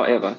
However,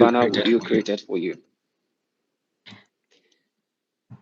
banner would you created for you?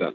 that.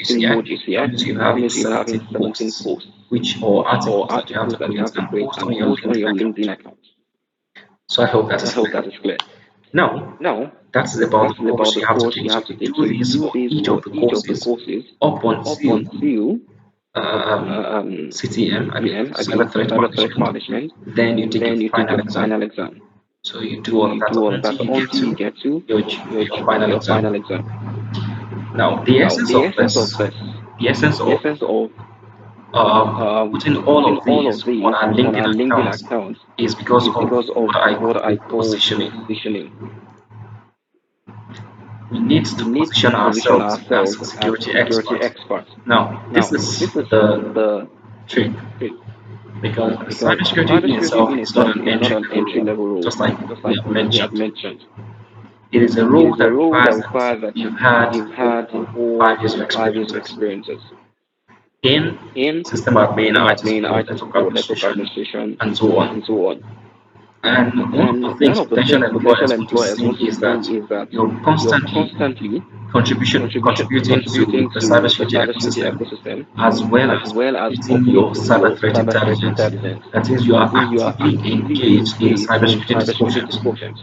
emojis, yeah? That means you have a 17 posts. which or or articles that you have articles to that you create have to and create post on and your post on LinkedIn your account. LinkedIn account. So I hope that So I is hope clear. that is clear. Now, Now, that is about the that's course about you the have to course take. you So have to you take. do So you this do for this each of for the each of the courses courses up up until until CTM, I believe, CM, I Cyber believe, Threat cyber threat Management. management. Then you take your Then you take final your exam. final exam. So you do So all of you that do all of that until you get until you to get to your final your final exam. exam. Now, the Now, essence the of essence of this, this, the essence the of essence of putting all putting of all these of on these our on LinkedIn our LinkedIn accounts accounts is because is of because of what I what I call call positioning. positioning. We need to We need to position position ourselves as ourselves as security security experts. experts. Now, this Now, is this is the the trick trick because because cybersecurity in cybersecurity itself in is not itself an is not entry an level entry role, level role, just like just we like have we have mentioned. mentioned. It is a It role is a that role that requires that requires that you've had you've had over over 5 years of 5 years of experiences experiences in in system admin, system IT admin, support, IT network support, network administration, administration, and so and on. so on. And one of And the one things of the potential things potential employers want to employers see want to is see that is that you're you're constantly constantly contributing to contributing the to the cybersecurity cybersecurity ecosystem ecosystem, as well as as well as updating your updating cyber your threat cyber threat intelligence. intelligence. That is, you are That is, you are actively actively engaged in engaged in cybersecurity cybersecurity discussions. discussions.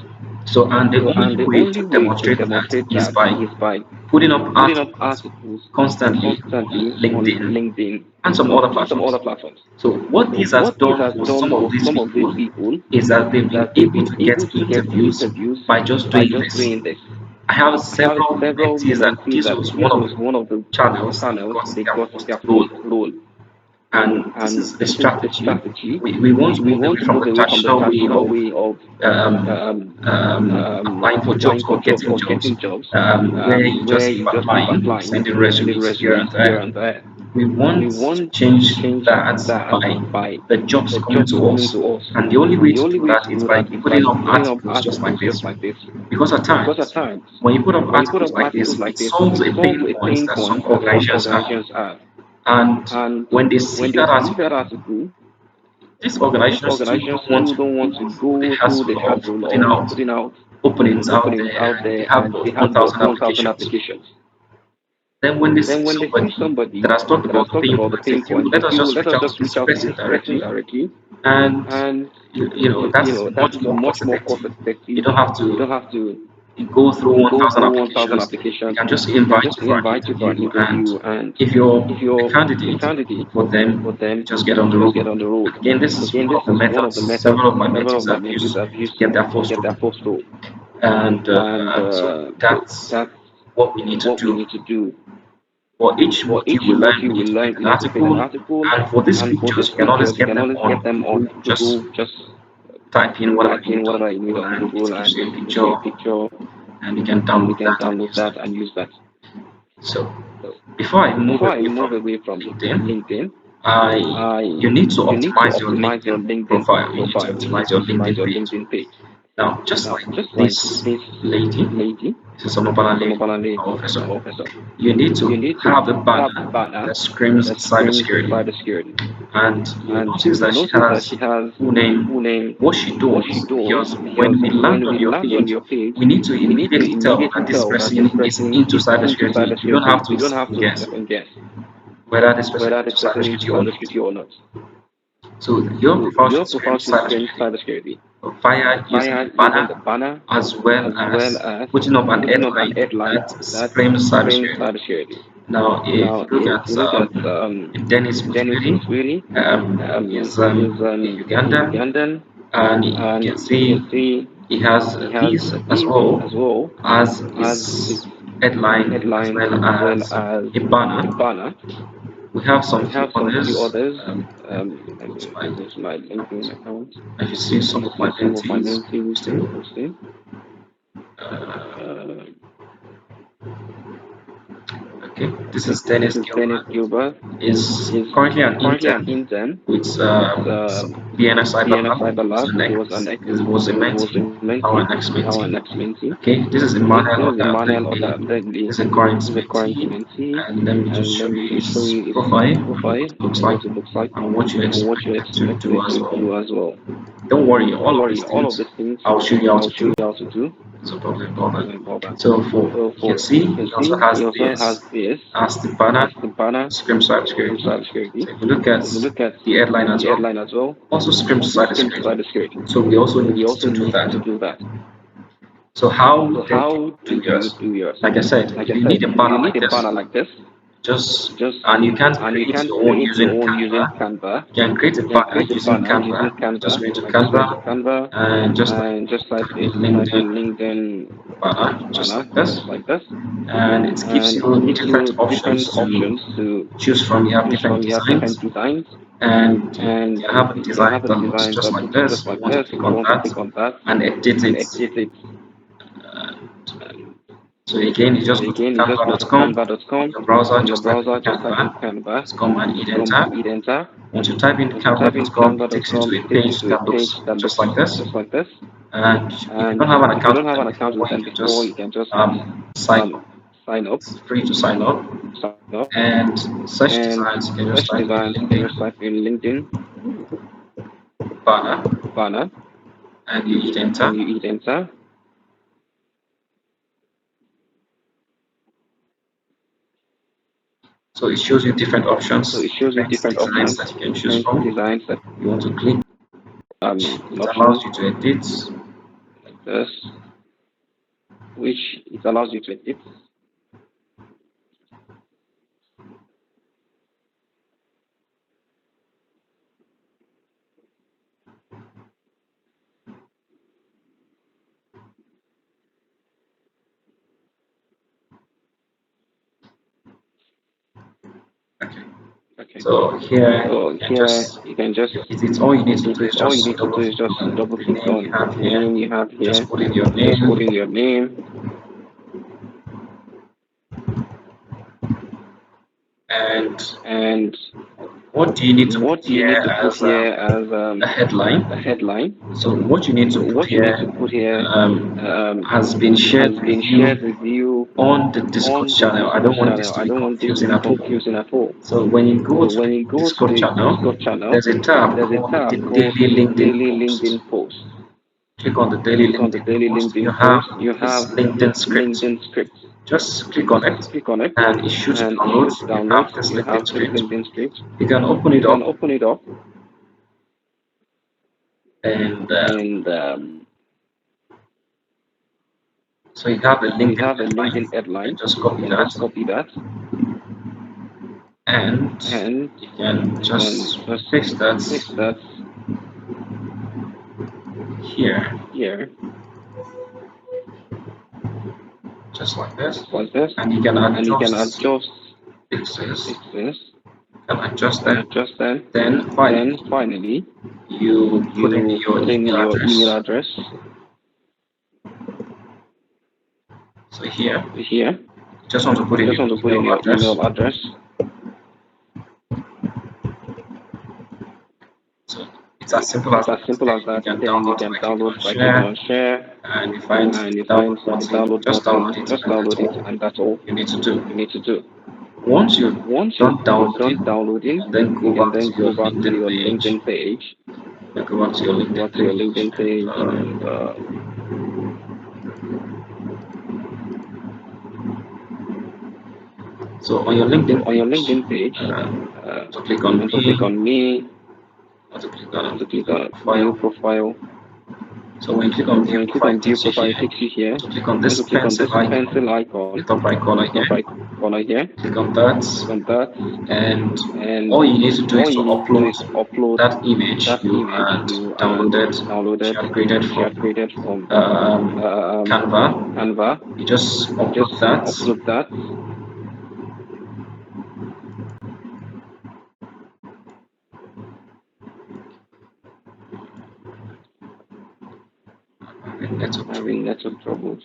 So, and the So, only and the way to only way to demonstrate that demonstrate is that by is by putting up putting up articles articles constantly on constantly on LinkedIn LinkedIn and some other and some platforms. other platforms. So, what So, this has what this done has for done some of for these some of these people people is that they've is been that they've able been to get able to get interviews interviews by just by doing just this. doing this. I have I have several several mentees that mentees this that was one this of was the one of the channels they channels got they their got first their role. first role. And this And is the this is the strategy. strategy. We want to We move want away to from move the away from the traditional way traditional of way of um, um, applying for applying jobs for or jobs getting or jobs, getting jobs, where you where just keep you just keep applying, applying, sending sending resumes here and resumes here there. and there. We We want to want to change change that that by by the jobs the coming jobs to coming us. to us. And the only And way the to only do way that to is do by that is by putting up putting up articles just like articles just this. like this. Because at Because at times, times, when you put up when you put articles up like this, articles like it this, solves it a solves pain a point pain that some point that some organizations have. organizations have. And And when they see when they that see that article, article, these these organizations still organizations don't want still to don't want go to through the go through the hassle of hassle of putting out openings out openings there out and they there have and they about have about 1,000 1,000 applications. applications. Then when they see Then when they see somebody that somebody has talked that about has the talked pain about the points, they pain feel points, they let us feel just let reach us out to just this reach out to person this person directly, directly, and and that is that much is more much cost more cost effective. You effective. don't have You to don't have to go through go 1,000 through 1,000 applications. They applications. can just They can invite just you for an invite you for an interview, and interview, and if you're if a you're a candidate candidate for for them, you them, just get on the you just road. get on the road. Again, this is Again, one this of the is one of methods the methods several of my several of mentees my have mentees used have to used get their to first get their role. first role. And And so that's that's what we need to what we do. need to do. For each For module each we learn, module we we need to learn, create we an need to create an article. article. And for these And for these pictures, you can always pictures, you get can them always get on them on Google. Just Google. Just type in whatever type you in need on whatever you need Google, on and it Google, gives and you a it gives you a picture, picture, and you can and you download can that and download use that that. and use that. So So before I move before I away move from away from LinkedIn, LinkedIn, I I you need to you need to optimize your optimize your LinkedIn LinkedIn profile. You need to profile. You need optimize to your optimize LinkedIn your page. LinkedIn page. Now, just Now, like just like this this lady, lady, this is Omobala lady, Omobalale, our officer, our officer, you need to you need to have a have a banner banner that screams that screams cybersecurity. cybersecurity. And you And notice you that she notice that has she has full full name, name, what she what she does, does, because because when we land when on we your land on page, your page, we need to we need to immediately tell immediately that this tell that this person is person into is into cybersecurity. You don't cybersecurity. have You to don't have second to guess second guess whether this person is whether into this person is into cybersecurity or not. cybersecurity or not. So your So profile your should scream profile should scream cybersecurity cybersecurity via using via the using the banner banner as well as well as as putting up an putting up an headline headline that that screams screams cybersecurity. cybersecurity. Now, if Now, you look if at you look at Dennis Dennis Muswiri, Muswiri, he's he's a a Ugandan, Ugandan, and you and can you can see see he has he has these as these as well well as as his his headline as headline well as well as as a a banner. banner. We have some We few have some few others. others. Go to my Let me go to my LinkedIn account and you see some and of my see some of my mentees mentees posting. posting. Uh, Uh, okay, this okay, is this Dennis is Dennis Gilbert. Gilbert. Is Is currently an currently an intern intern with with BNS BNS Cyber Lab. Cyber Lab. He was It was a he was a mentee, now mentee, an now an ex-mentee. ex-mentee. Okay, this is Okay, Emmanuel this is Oda Emmanuel Bradley. Bradley. This is a current This is a current mentee, mentee, and let me just and show let me you just show his you his profile, profile, what it looks like, what it looks like, and what you and what you expect it to expect do it as to well. do as well. Don't worry, Don't all of worry, these all of things these things I'll show you how I'll to show you do. how to do. So don't worry about Don't that. worry about that. So for So you can for see you can he also see, has he also has this this as the banner, as the banner, Scream Scrim Cybersecurity. Cybersecurity. So if you look at If you look at the headline as the well, headline as well, also Scream also Scrim Cybersecurity. Cybersecurity. So we also So need we also to do need that. to do that. So how So then do how you then do do you yours? do yours? Like I said, Like if I you said, need a if you banner need like a this, banner like this, just just and you can't and you create can't your own create your using own Canva. using Canva, You can create a you can banner create a using banner using Canva. Just Canva. go into Just go into Canva Canva and just and just type in type in LinkedIn LinkedIn banner, just banner, like this. just like this, And it gives and it you gives different you different options to options to choose from. You have choose different from. You have different designs, designs, and you and can have a you can design have a that looks design just that like looks this. just You like want to this. click You on want to that click on that and edit and it. edit it. So again, you So just go to again, you just go to canva.com on canva.com your browser, on your just type in browser, just type in Canva, Canva, just come and hit just come and enter. hit enter. Once you type in Once you type in canva.com, it takes you canva.com, to a it takes you page to a that page looks that just looks like this. just like this. And if you don't And have an if you account don't with have them an account with before, you them can before, just you can just sign up. sign up, It's free to sign up. sign up, And search and designs, you can just search type in designs. You can LinkedIn just type in LinkedIn banner banner, and you hit and enter. you hit enter. So it shows you different So options, it shows you different different designs options, that you can choose different from. designs that You want to click, it allows options you to edit. like this, which it allows you to edit. Okay. Okay. So here So you can here just you can just it's all you need to do is it's all you just need to do double is click just on double the click name you on have the here. name you have here. Just put in your Just put name in your name, and and what do you need to put what do you here need to put as here as a a headline. headline. So what you need So to put what you need to here put here has been shared has with been shared you with you on the Discord on the channel. I Discord don't want this channel. to I be don't want this to confusing be at all. confusing at all. So when you go So to when the you go to Discord the channel, Discord channel, there's a tab there's a called the tab called Daily LinkedIn Daily Post. LinkedIn Post. Click on the Daily Click on the LinkedIn Daily Post. You LinkedIn have Post. You this have LinkedIn this script. LinkedIn script. Just click on it Just click on it, and it should and it download. should You download. have this You LinkedIn have this script. LinkedIn script. You can open You it can up open it up, and and so you have a so you LinkedIn have a headline. LinkedIn You can headline. just You copy can that just copy that, and and you can you can just just paste that paste that here, here, just like this. just like this, And you can and you can adjust adjust pixels, pixels. you can adjust You can them. adjust them. Then Then finally, finally, you put in you your put in email your email address. address. So here, Here, just want to put in just your want to put in email your address. email address. So it's as simple as It's as that. simple Then as you that. can Then you download can by clicking download on by clicking on share, share, and you find and you the find download the button. download Just button. download it, Just and that's download it, all and that's all you need to do. you need to do. Once you're Once done you're done downloading, you downloading, can then you go can back then to your go back to LinkedIn your page. LinkedIn page. You go back to your Go LinkedIn back to your page, LinkedIn and page, and so on your so LinkedIn on your page, LinkedIn page, to click on you want to click me, on me. or to click You want on to click view on view profile. profile. So when you click on So view when you click profile, on it view takes you profile, it here. takes you here. To click on You want this to click on this pencil icon pencil in icon the top right in corner the top here. right corner here. Click on that, Click on that, and and all you need to do is all to you need to do upload is to upload that image that you image had you downloaded, which downloaded, you had created which you from had created from Canva. Canva. You just You just upload that, upload that, and that's what having network troubles.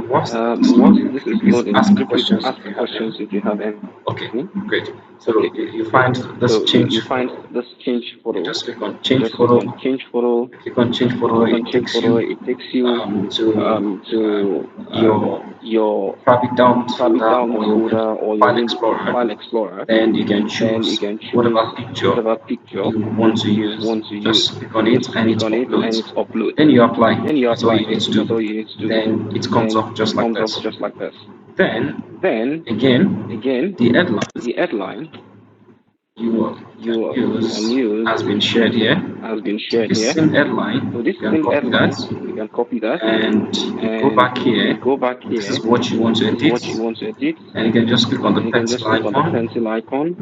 Once this is Once loading, this is please loading, ask could you please questions ask if you have questions any. if you have any? Okay, great. So Okay, you great. find this So change you find photo. this change You photo. just click on You change just click on photo. change photo. Click on change You photo. click on It change takes photo. you It takes you to to your your private downloads private folder or downloads your folder or your file explorer. file explorer. Then you can Then you choose can choose whatever picture whatever picture you want to you use. want to use. Just click on it Just and it click on it and uploads. it uploads. Then you apply. Then you That's all apply. you need to That's all do. you need to do. Then it comes Then up it just like comes up this. just like this. Then Then again, again, the headlines the headline you you can can use use has been shared here. has been So shared this here. same So headline, this you can same copy that headline, you can copy that and you go and back you here. go back This here. is what you want to This is edit, what you want to edit, and you can just click on the and you can just pencil click on the icon. pencil icon.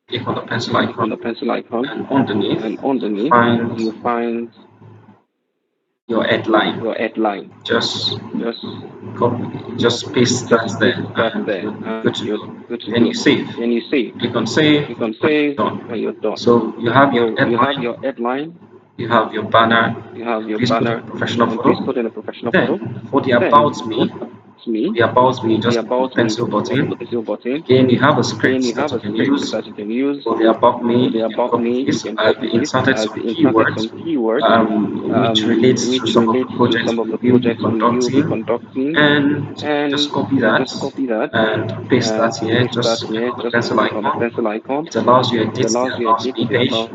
Click on the pencil Click on the icon, pencil icon, and underneath and you underneath you find find your your headline. headline. Just Just copy, just paste just that paste there, that and there, you're good and to you're go. good to Then go. you save. Then you save. Click on save Click on when save you're done. when you're done. So you have your So you have headline, your headline, you have your banner, you have your please put in a banner, professional and photo. please put in a professional photo. Then for the Then about for me, me, just click on the about me, pencil just click on the button. pencil button. Again, you have a Again, you script that have you a can script use. that you can use. For the about me, For the you can about copy me, you this. can I've copy this. inserted I've some inserted keywords some keywords which relates to which some of the relates to projects some of we the will be projects we will be conducting, conducting, and just and copy that just copy that and paste that and here. paste that Just click here. on the Just pencil click on the icon. pencil icon. It allows you to It edit the allows you to about edit me the page.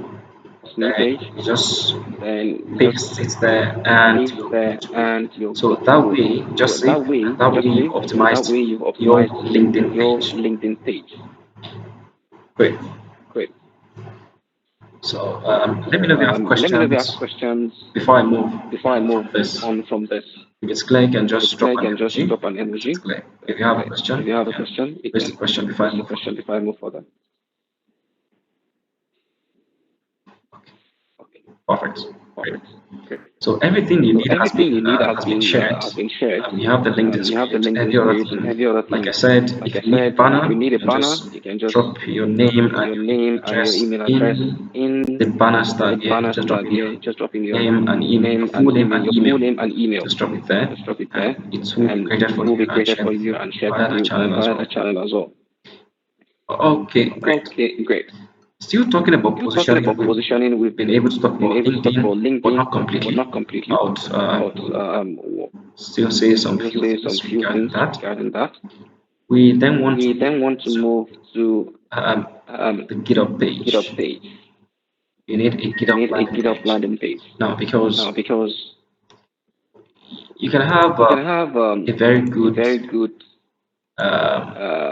about me Then page. you just Then you just paste it there and paste you're there good to go. and you're So good to that go. way, So just save, and that way just you've save, and that optimized way you've your optimized LinkedIn your page. LinkedIn page. Great. Great. So let me So know if you have let me know if you have questions questions before I move before I on move from this. on from this. If it's clear, you can If just it's clear, drop you an can just emoji. drop an If it's emoji. clear. If That's you have a clear. If question, you you have a can question, you raise can the question before I raise the move further. question before I move further. Okay. Perfect. Great. Perfect. Great. So everything you So need everything you need has been shared. has been shared. You have the LinkedIn You have the script, LinkedIn every other script, thing. every other Like I thing. said, Like if I you need a said, if banner, you need you a can banner, just you can just drop your name put and your your email name and your address email address in in the banner the style here. banner Just drop tab in your here. Just drop in your name and email, your name full and name email, and your email. full name and email. Just drop it there, Just drop it and there, it will be and created it for will you be and created shared for with you you and shared via with the you channel as via the well. channel as well. Okay, great. Okay, great. Still talking about Still talking positioning, about we've positioning, we've been able to talk been about able to talk about LinkedIn, but LinkedIn, not but completely. not completely. About About still say some still few say some things few regarding things that. regarding that. We then want to We then move want to to move to the GitHub GitHub page. page. You need a You GitHub need a landing GitHub page. landing page. Now, because Now, because you can have you can have a very a good, very good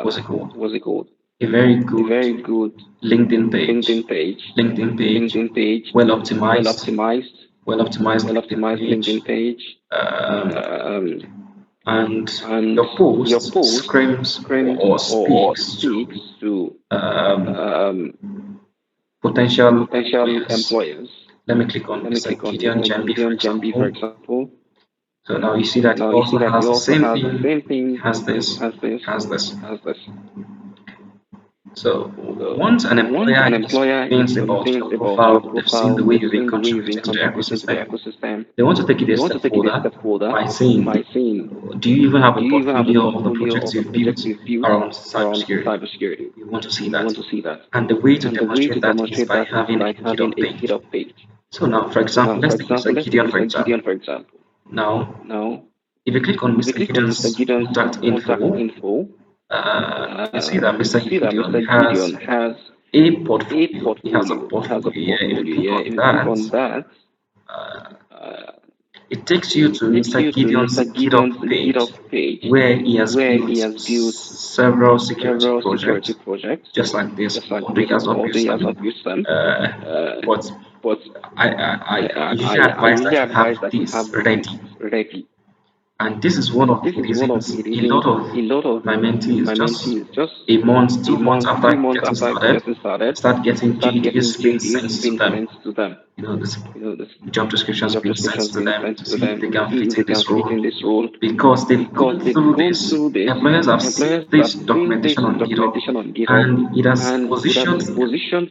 what's it called? what's it called? A very A good very good LinkedIn page. LinkedIn page. LinkedIn page, LinkedIn page, well well optimized, optimized, well optimized well LinkedIn optimized page, LinkedIn page, um, um, and and your your post post screams screams or or speaks speaks to to um, um, potential potential employers. employers. Let me click on Let me Mr. click on Gideon Mr. Jambi, for Gideon Jambi, for example. example. So now you see So that it now you see also that he has the also same has the thing. same It thing. has It this, has this. it has this. Has this. So So once an once employer an is employer is convinced about convinced your about your profile, they've seen profile, the way they've you've been seen the way you've contributing been to their contributing to the ecosystem, ecosystem, they want to take it they a want step to take it a further step further by saying, by saying, do you even have a do you even have a portfolio of the portfolio projects of the you've projects built you've built around around cybersecurity? cybersecurity? We want to see We that. want to see that. And the way to And the way to demonstrate that is demonstrate by that is having a by having GitHub a page. GitHub page. So now, for So example, now, for let's take example, Mr. let's take Gideon, for Mr. example. Gideon, for example. Now, Now, if you click on if you Mr. click on Mr. Gideon's Gideon's contact contact info, info, you see that you Mr. see that Gideon Mr. has Gideon has a a portfolio. He has a portfolio. He has a portfolio here. If you portfolio. click Yeah, on if you click that, on that, uh, uh, it takes you it to takes Mr. you to Gideon's Mr. Gideon's GitHub page, GitHub page, where he has where built he has built several security several security projects, projects, just like this. just like Although he this, has not although built he has not them, used them. uh, Uh, but but I usually I advise usually that you advise have that you this have this ready. ready. And this is one And of this the is one of reasons the a reasons lot of a lot of my mentees my just mentees just a month, a 2 months month, after 2 months getting after started, getting started, start getting start getting JDs being JDs sent to being them. sent to them. You know, this You know, this job descriptions job being sent descriptions to being them sent to to see if them they to can see fit if they in can this fit role in this role because they've because gone they've through gone this. through this. Employers have seen Employers have this seen this documentation on GitHub documentation on GitHub and it has and it has positioned positioned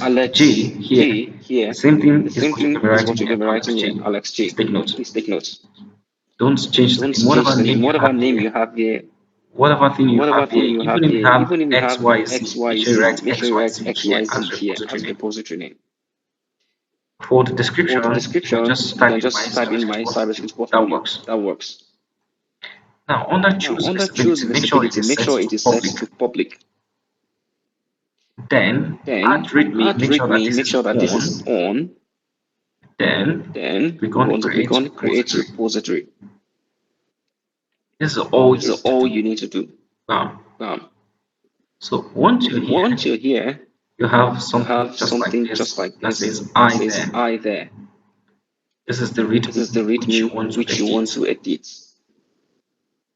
Alex J here. J The here. same The thing is same what you're thing going to be is writing what you're here, going to be Alex writing here, J. Alex Please J. take note. Please take note. Don't change the Don't name. Whatever change the name name. you Whatever have name here, you have here, whatever thing you whatever have thing here, you have even if you here, have even if you have XYZ, make sure you XYZ, write make sure you write XYZ here XYZ as here repository as name. repository name. For the For the description, you can description, just you type can in my just type in my cybersecurity portfolio. cybersecurity That portfolio. works. That works. Now, under Now, choose under choose visibility, make sure it visibility, is make set sure to it is set public. to public. Then add Then readme, add make sure that readme, this make is sure that this is on. on. Then Then click we on want to click create on create repository. repository. This is all This you is need to all do. you need to do. Bam. Bam. So once you're Once here, you're here, you have you something have just like something just this like that this says that I says there. I there. This is the This is the readme which you readme want to which you want edit. to edit.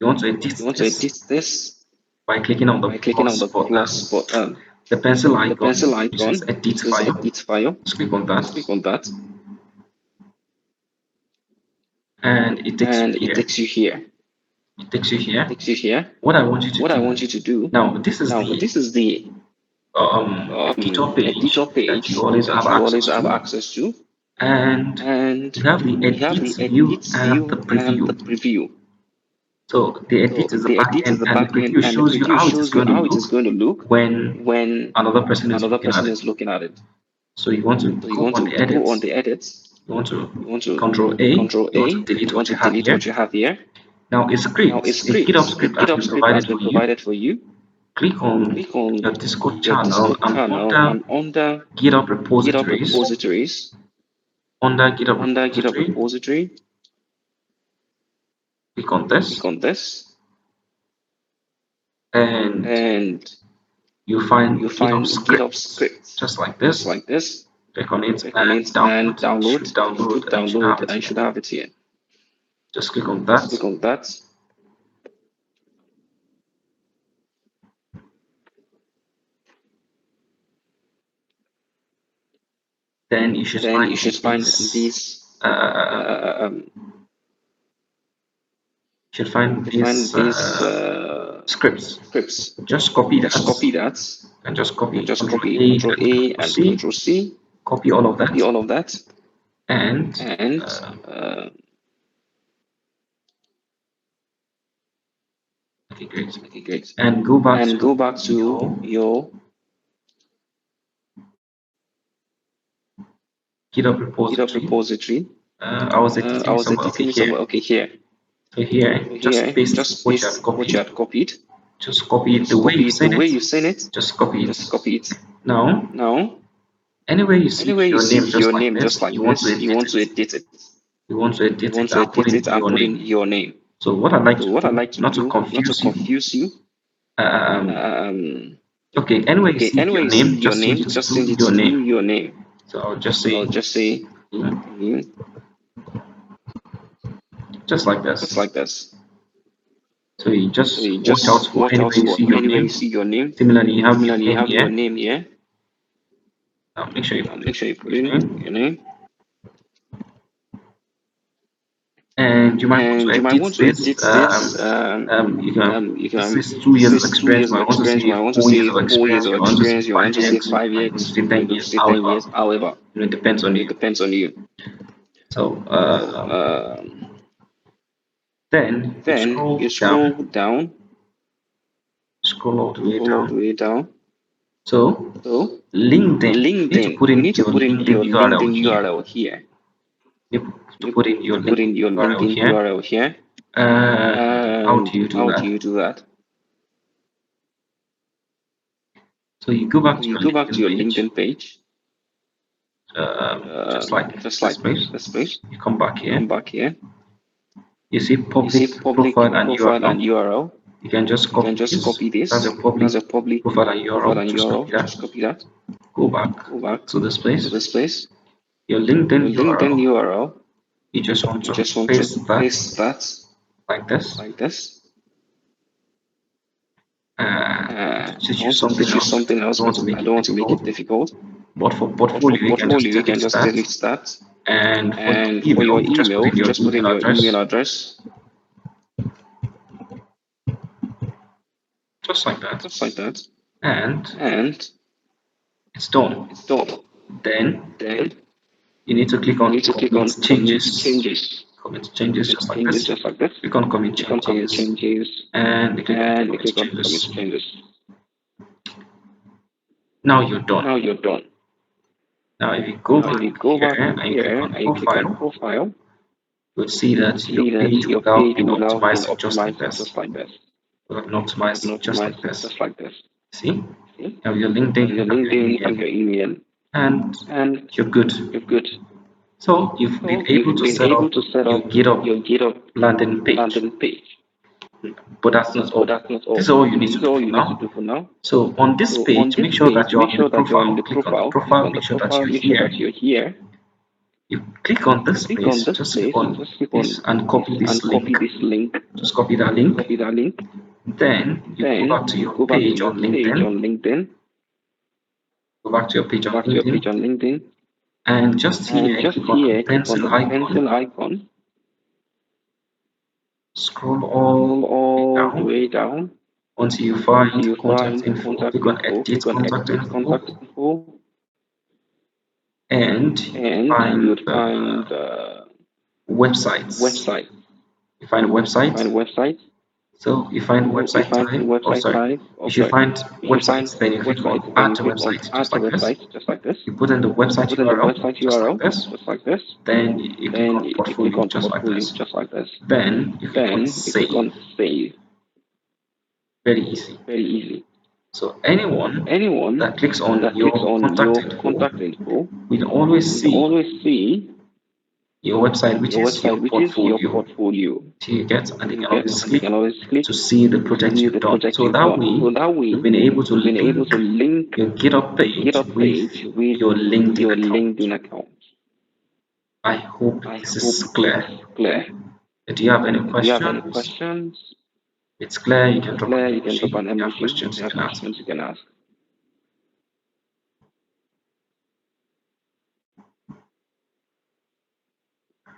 You want to edit You want to this edit this by clicking on the by clicking on plus the button. plus button, The pencil the pencil icon which says icon edit which says file. edit file. Just click on that, Just click on that, and it takes you and it here. takes you here. It takes you here. Takes you here. What I want you to What I want do you to do now, this is now, the this is the editor editor page that you page always have that you always access have to, access to, and and we have the we have edit the view edit and the view and the preview. preview. So the So edit is the the back edit is end, the and the back end, preview and the shows you preview how it is shows you going to how it is look going to look when when another person is another looking at person it. is looking at it. So you want to So you go want on to the go on edits. the edits. You want to You want to Control A. Control You A. want to delete You want what to you have delete here. what you have here. Now a Now a script, a GitHub script, a script has GitHub been script has provided been for you. provided for you. Click on Click on your Discord your channel, Discord and channel, under and under GitHub GitHub repositories, repositories, under GitHub under GitHub repository, repository, click on this, click on this, and and you find you GitHub find GitHub scripts, scripts, just like just this. like this. Click on it Click on and it and download. It should download. It download, should and you should have download, it and you here. should have it here. Just click on Just that. click on that. Then you should Then you find should find these. should find You these find these scripts. scripts. Just copy that, Just copy that, and just and copy just Control copy A Control and A Control and C. Control C. Copy all of Copy that, all of that, and and okay, great. okay, great. And go back And to go back to your GitHub GitHub repository. repository. I was I editing was somewhere. Okay, editing it here. somewhere. Okay, here. So here, So just here, paste just what you had paste what you copied. had copied. Just copy it the Just way copy you've it the seen way it. you've seen it. Just copy it. Just copy it. Now, Now, anywhere you see anywhere you your see name just your like name this, just like you want to this, you edit want it. to edit it. You want to You edit want it to and put edit in it and your put in name. your name. So what I'd like So to what I do, like to not to do, not to confuse you, confuse you. um, okay, anywhere you Okay, see anywhere your you see name, your just change name, it just to change it your to name. your name. So I'll just So say, I'll just say, just like just this. like this. So you So just you watch out just for watch out anywhere you for see your anywhere you name. see your name. Similarly, you have your Similarly, you name have your here. name here. Now make sure you Now put make in sure you put your in name. your name. And you might want to And you might edit want to this. edit this. You can. You This can. is 2 years of This is two experience, years of but I want to experience. say But I want to 4 years say of 4 years experience. of You want to say experience. You want to say 5 years. 5 years. You want to say You 10 want to years. say 10 years. However, However, it depends on it you. depends on you. So So then you then scroll you down, scroll all the down. way down. So So LinkedIn, you need to LinkedIn, put you in need to your put in LinkedIn your URL LinkedIn here. URL here. You need to You put in your to put in LinkedIn your URL LinkedIn here. URL here. And how do And you do how do that? you do that? So you go back So to you your go back to LinkedIn your page, LinkedIn page, just like just this like page. this page. You come back You here. come back here. You see You see public profile public and profile and URL. URL. You can just You can copy just this. copy That's this. a public That's a public profile and profile URL. and Just copy URL. that. Just copy that. Go back Go back to this to place. this place. Your Your LinkedIn LinkedIn URL. URL. You just want You to just want to paste that paste that like this. like this. To I teach you want to something teach you else, but something I else, don't want but to I make don't it want to make it difficult. difficult. But for But for portfolio, you can just portfolio, you can delete just that. delete that. And for your And for your email, just put email, in your just put in email your email address, address, just like that. just like that. And And it's done. it's done. Then Then you need to click you on need to click commit on commit changes. changes. commit changes just like changes this. just like this. Click on commit Click on commit changes changes and you click on and you commit click on commit changes. changes. Now you're done. Now you're done. Now if you go Now if you back go here back and you click here on and you click on profile, profile, you'll see that your see that page your would have page been would have been optimized just like optimized this. just like this. Would have been Would have been optimized just like optimized this. just like this. See? You See? have your You have LinkedIn, your you have your LinkedIn, you have email, your email, and and you're good. you're good. So you've been So able you've to been set able up to set your up GitHub your GitHub landing page. landing page. But that's not But all. that's not This is all. all you need This to is do all for you need to now. do for now. So on this So on page, this make sure that page, you're make on the sure that you're on profile. the Click on the profile. Click profile, on the make sure that profile. you're Make sure here. that you're here. You click on this Click on place, this just click place. on Just click this on and this copy this and copy link. this link. Just copy that link. Copy that link. Then you go Then back to you your go back to page your on page LinkedIn. on LinkedIn. Go back to your page Go on back to your page LinkedIn. on LinkedIn. And just And here, just click on the here, click on pencil the icon. pencil icon. Scroll Scroll all all the the way way down down until you until find you contact find info. contact Click on info. edit Click on contact edit info. contact info. And you And find you'd find websites. website. You find Find website. website. So you find So you website find type. Oh, website sorry. type. You Oh, should sorry. find You should find websites. Then you click on website. Then add you to click on website, add just to like this. website, just like this. You put in the You website put in the URL, website just like URL, this. just like this. Then you click Then on you click portfolio, on just like portfolio, this. just like this. Then you click on Then you click save. on save. Very easy. Very easy. So anyone Anyone that clicks on that clicks your on contact your info contact info will always will see always see your website, which your is your website, which is your portfolio. portfolio. Till you get, and they You can get, always and they click can always click to see the to project see you've the done. project So you've that done. way, So that you've way, been able to you've been able link to link your GitHub your page GitHub with page with your LinkedIn your account. LinkedIn account. I hope I this hope is this clear. is clear. Do you have any Do you have any questions? questions? If it's clear, you can It's drop an clear, you can drop emoji. an If you have emoji. If questions, you you have can ask. questions, you can ask.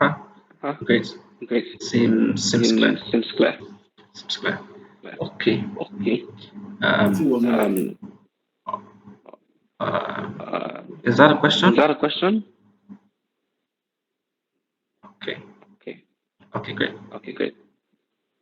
Huh? Huh? Great. Great. Seems clear. Seems clear. Seems clear. Clear. Okay. Okay. Um, is that a Is question? that a question? Okay. Okay. Okay, great. Okay, great.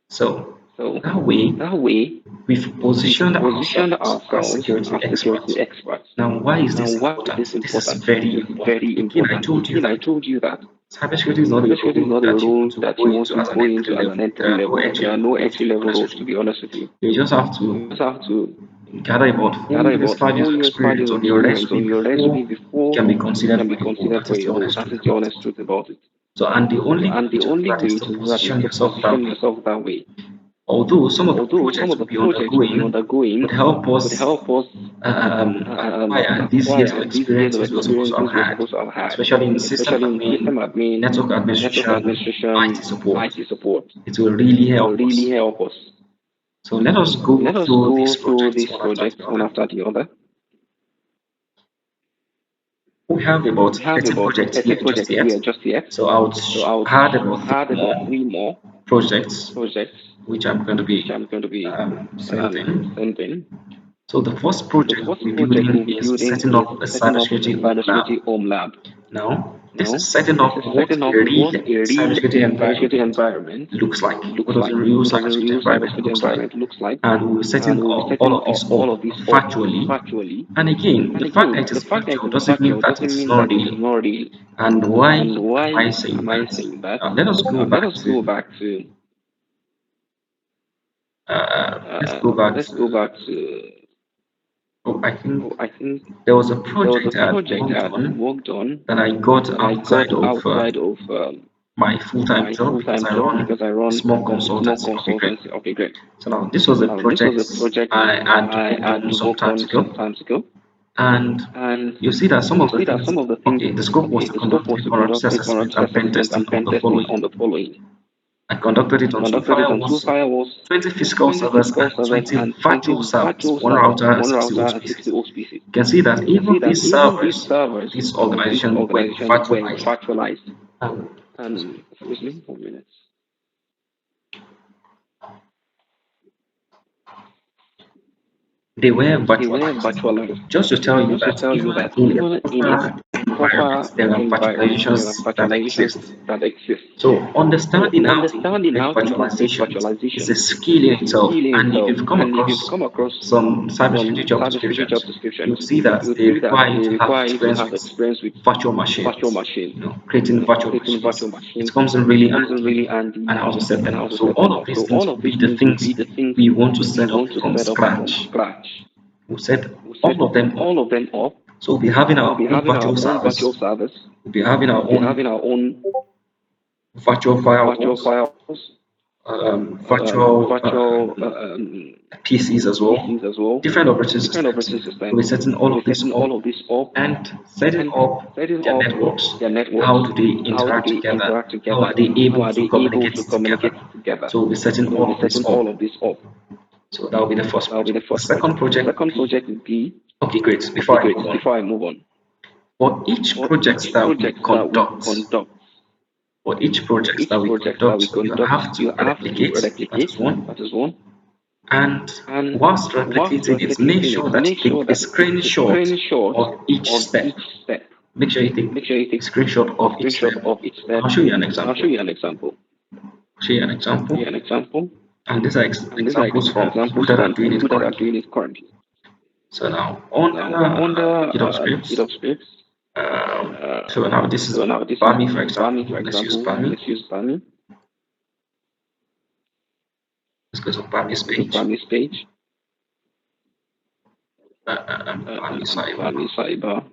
So So that way, that way, we've we've positioned positioned ourselves as ourselves security as security experts. experts. Now, why is Now, this why is important? this This is important? This very is important. very Again, I important. told you Again, I that told you that cybersecurity is not a cybersecurity is role not a that you role want to that go you want into to as an go entry into as an level. entry There are no level. entry There are level no roles, to entry be level honest roles, with to you. be honest with you. You just have You to just have to gather about gather 4 years, about 5 years of 4 years, 5 experience years on of your experience resume on your resume before you before can be you considered can for be a role. considered That for is a the role. honest That truth is the about it. honest truth about it. So, and the So, only and way the to do only that is way to to do that is position to yourself that position way. yourself that way. Although some of the Although some projects of will the be projects will be undergoing would undergoing help would us help us acquire these years of acquire these years of experiences we're supposed to have experiences we're had, supposed to have had, especially in system especially in admin, system admin, network network administration, IT administration, support. IT support. It will really It will help really us. help us. So let us So go let us through these go through projects these one after projects the one other. after the other. We have about We have 30 about projects 30 here just projects yet. here just yet. So I would So I would add about add about 3 more 3 more projects projects which I'm going to which be I'm going to be sending. sending. So the first So the project first we'll be project we'll building be is building setting is up a setting up a cybersecurity home lab. cybersecurity home lab. Now, this is Now, setting this up is what setting a up real what a real cybersecurity cybersecurity environment environment looks like. looks What does a like. real What does a cybersecurity real environment cybersecurity looks like? environment looks like? And we'll be setting And we'll be all setting of this up all of this up virtually. virtually. And again, And the fact that again, it the is fact that it virtual is doesn't mean virtual that it doesn't is mean not that it is real. not real. And why And am I why saying am I that? saying that? Now, let us go Let back us go to back to let's go back let's go to back to oh, I think I think there was a there was a project I had project worked I had on worked on that I got that I outside got of outside of my full-time my job because full-time I job run because I a run small a small consultancy. Okay, great. consultancy. Okay, great. So now this was So a now this was project a project I had I worked had on some worked time on some ago, time ago, and and you see that some you of the see that things. some of the things. Okay, the scope was Okay, to the scope conduct was a to vulnerability conduct a assessment vulnerability and pen assessment testing and on pen the testing following. on the following. I conducted it I on two conducted it on 2 firewalls, firewalls, 20 physical 20 servers, physical and servers, 20 and virtual 20 servers, virtual one servers, router and one 60 router host and pieces. 60 host pieces. You can see that You can see even that these even these servers of servers this of this organization were organization were virtualized. virtualized. Excuse And me. excuse me, 1 minute. They were They were virtualized. virtualized. Just to tell you Just to that tell you even that in a even in a proper environments, there are virtualizations that exist. that exist. So So understanding how to understanding integrate how to integrate virtualizations is a virtualization skill in is a itself. skill in And if itself. you've come And if you've across come across some cybersecurity some job cybersecurity job descriptions, you'll descriptions, see that you'll they see that require you they to have require you to experience have with experience with virtual virtual machines, machines, creating virtual creating virtual machines. It machines. comes in really It comes in really handy handy and how to set and them how up. to So set them all of up. these So things all will of be these the things will things be the things we want to we set up want to from set up from scratch. scratch. We'll set We'll set all of them up. all of them up. So we'll be having So we'll our be own having our virtual own service. virtual service. We'll be having our We'll be own having our own virtual virtual firewalls, firewalls, virtual virtual PCs as well, PCs as well, different operating different systems. operating We'll be systems. setting We'll all be of this setting up all of this up and setting and up setting their up networks. their networks. How do they How do interact they together? interact How together? are they How able are to they able communicate to together? communicate together? So we'll be setting So we'll all be of this setting up. all of this up. So that will be the first That will be the project. The first second project. The project will second be project will be okay, great. okay, Before I great. move on, Before I move on, for each for project each that we project that we conduct, conduct, for each for project that each we project that we conduct, you conduct, have you to have to replicate. That replicate. is one. That is one. And And whilst whilst replicating it, make replicating sure it, that you make sure take a that you take a screenshot screenshot of each of step. each step. Make sure you take Make sure you a take screenshot a of each screenshot step. of each step. I'll show you an And I'll show example. you an example. Show you an Show you example. an example. And these are And these are examples from people examples that are from doing it people that are currently. doing it currently. So now on Now on the GitHub scripts, GitHub scripts. so now this is So now this is Bami, for Bami, example. for Let's use example. Bami. Let's use Bami. Let's go to Bami's Go to page. Bami's page. Bami Cyber. Bami Cyber.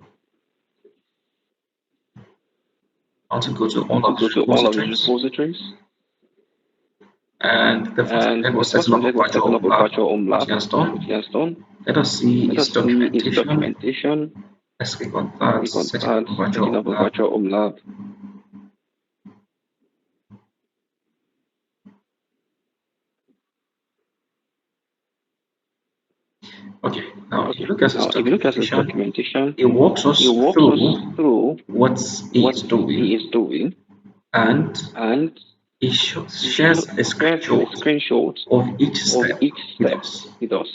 I want to go to all To of go the to all of his repositories. repositories. And the first And project the was first setting up a project was setting virtual up home a lab, virtual home which lab, he has which he done. has done. Let us see Let its us see its documentation. documentation. Let's click on Let's that, click on setting that, up a virtual setting home up a lab. virtual home lab. Okay, now if you Okay, look at his now if you look at his documentation, documentation, it walks it us walks us through through what he what is he doing, is doing, and and he shares a shares a screenshot screenshot of each of step each with step us. with us.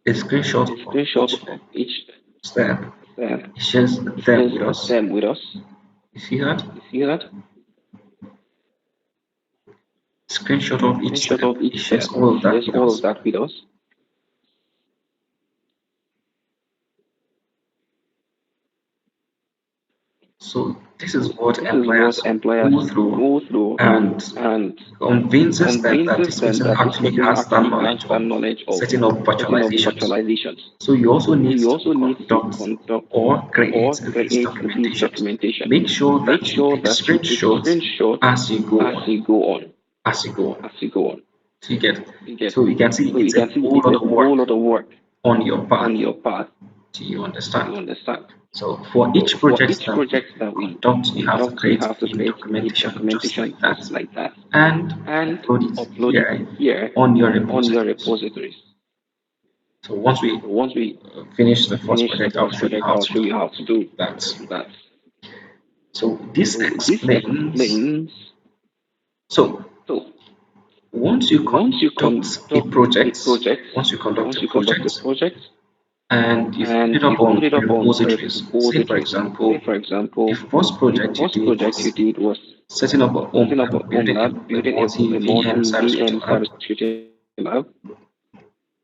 A screenshot A of screenshot each of each step. step. He shares He them shares with us. them with us. You see that? You see that? Screenshot of each Screenshot step. of He each shares step. all He of that shares with all of us. that with us. So this is what This is what employers employers go through go through and and convinces them that convinces this them person that this actually person has that actually has knowledge that of knowledge of setting up setting up virtualizations. virtualizations. So you also So need you to also need to conduct conduct or or create these create these documentations. documentation. Make sure Make that you sure take that you take screenshots screenshots as you go as on. you go on. As you go on. As you go on. So you get You get so you can see so you it's a can see whole it's lot a of whole work lot of work on your on part. your part. Do you Do you understand? understand? So for So each for project each that we project that we conduct, you have to conduct, you create have to a create a documentation just documentation like just that like that and and upload it upload it here here on your on your repositories. repositories. So once we So once we finish the first finish the project, I'll first show you project, how I'll to show you do how to do that. that. So this So this explains. explains. So So once you once you conduct a conduct a project, project, once you conduct once a you conduct a project, project, and you've put and it you up on put it a up on a repositories. Say for repositories. Say example, for the example, first the project you first did project you was did was setting up a home setting up a lab, home building lab, a building multi a VM multi cybersecurity VM lab, cybersecurity lab.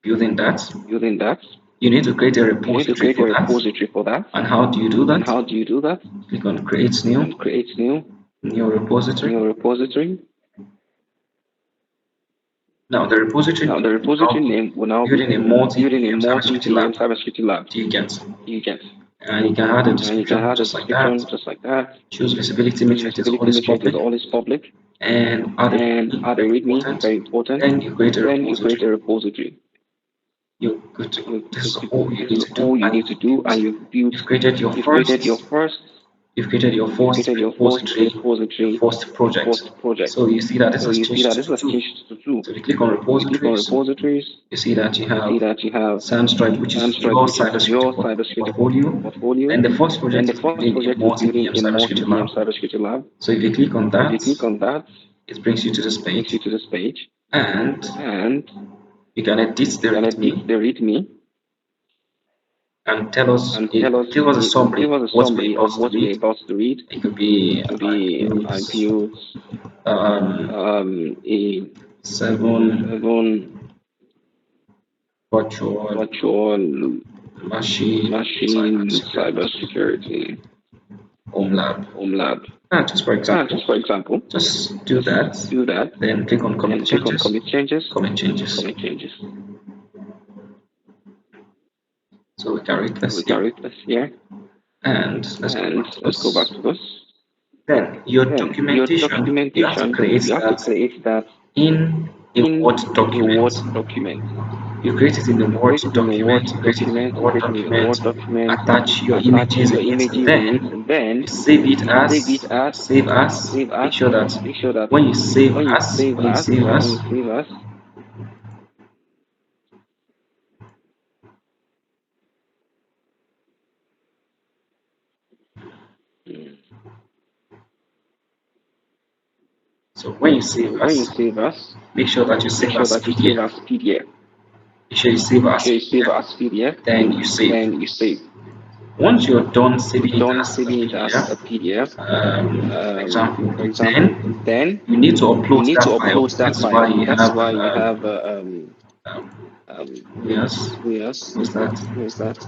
building that. Using that, You need to create a you need to repository create a for that. repository for that. And how do you do And that? how do you do that? Click on create Click new, on create new repository. new repository. Now the repository Now the name will now repository be name will now be building a multi building a VM multi cybersecurity VM lab. cybersecurity lab. Do you get? You get. And you can add a And you can description add a just like that. description just like that. Choose visibility, make Choose sure it is visibility, always make sure it is public, always public. and add a And README, add a very README, important. very important. Then you create a Then you create repository. a repository. You're good to go. This is Good to all go. you This need is to do, all you and need to do, and you've created your you've created your first first you've created your you first created your first repository, your repository, first your project. first project. So you see that this So has you see that changed this to has two. changed to two. So if you click on So you click on repositories, repositories, you see that you you see have that you have Sandstrike, which is Samstrike, your which is cybersecurity your cybersecurity portfolio. portfolio. And the first Then project the is first building a project is building multi-VM a cybersecurity multi-VM lab. cybersecurity lab. So if you click on So if you that, click on that, it brings you to this it brings page, you to this page, and and you can edit you the can edit README, the README, and tell us, give us a give summary us of a what we're summary about of to what read. we're about to read. It could be It could be use views, a seven 7 virtual virtual machine cybersecurity cybersecurity home lab. home lab. Just for example, Just for example, just do just that, do that, then click on commit then click on changes, commit changes, commit changes. commit changes. So we can read We this can here, read this here, and let's go and back to let's go back this. to this. Then your Then your documentation, you have to documentation, create you have to that create that in a in Word a Word document. document. You create it in the You Word create it in a Word document, you create it in document, the you Word create it in a Word document, document, attach your attach images your in it, and images in it, then and then you save it save it as as, save as. save as. Make sure that Make sure that when you save when you as, save when you as, save when you as, save as, mm, so when you so save when you as, save as, make sure that you make save sure as that you save PDF. as PDF. Make sure you save Make as sure you save PDF. as PDF, Then you save. then you save. Once you're done You're saving it done as a saving it as a PDF, PDF. for example, For example, then then you need to you upload need to that file. upload that That's why file. you That's have why you have um, um, yes, yes, what's that? what's that?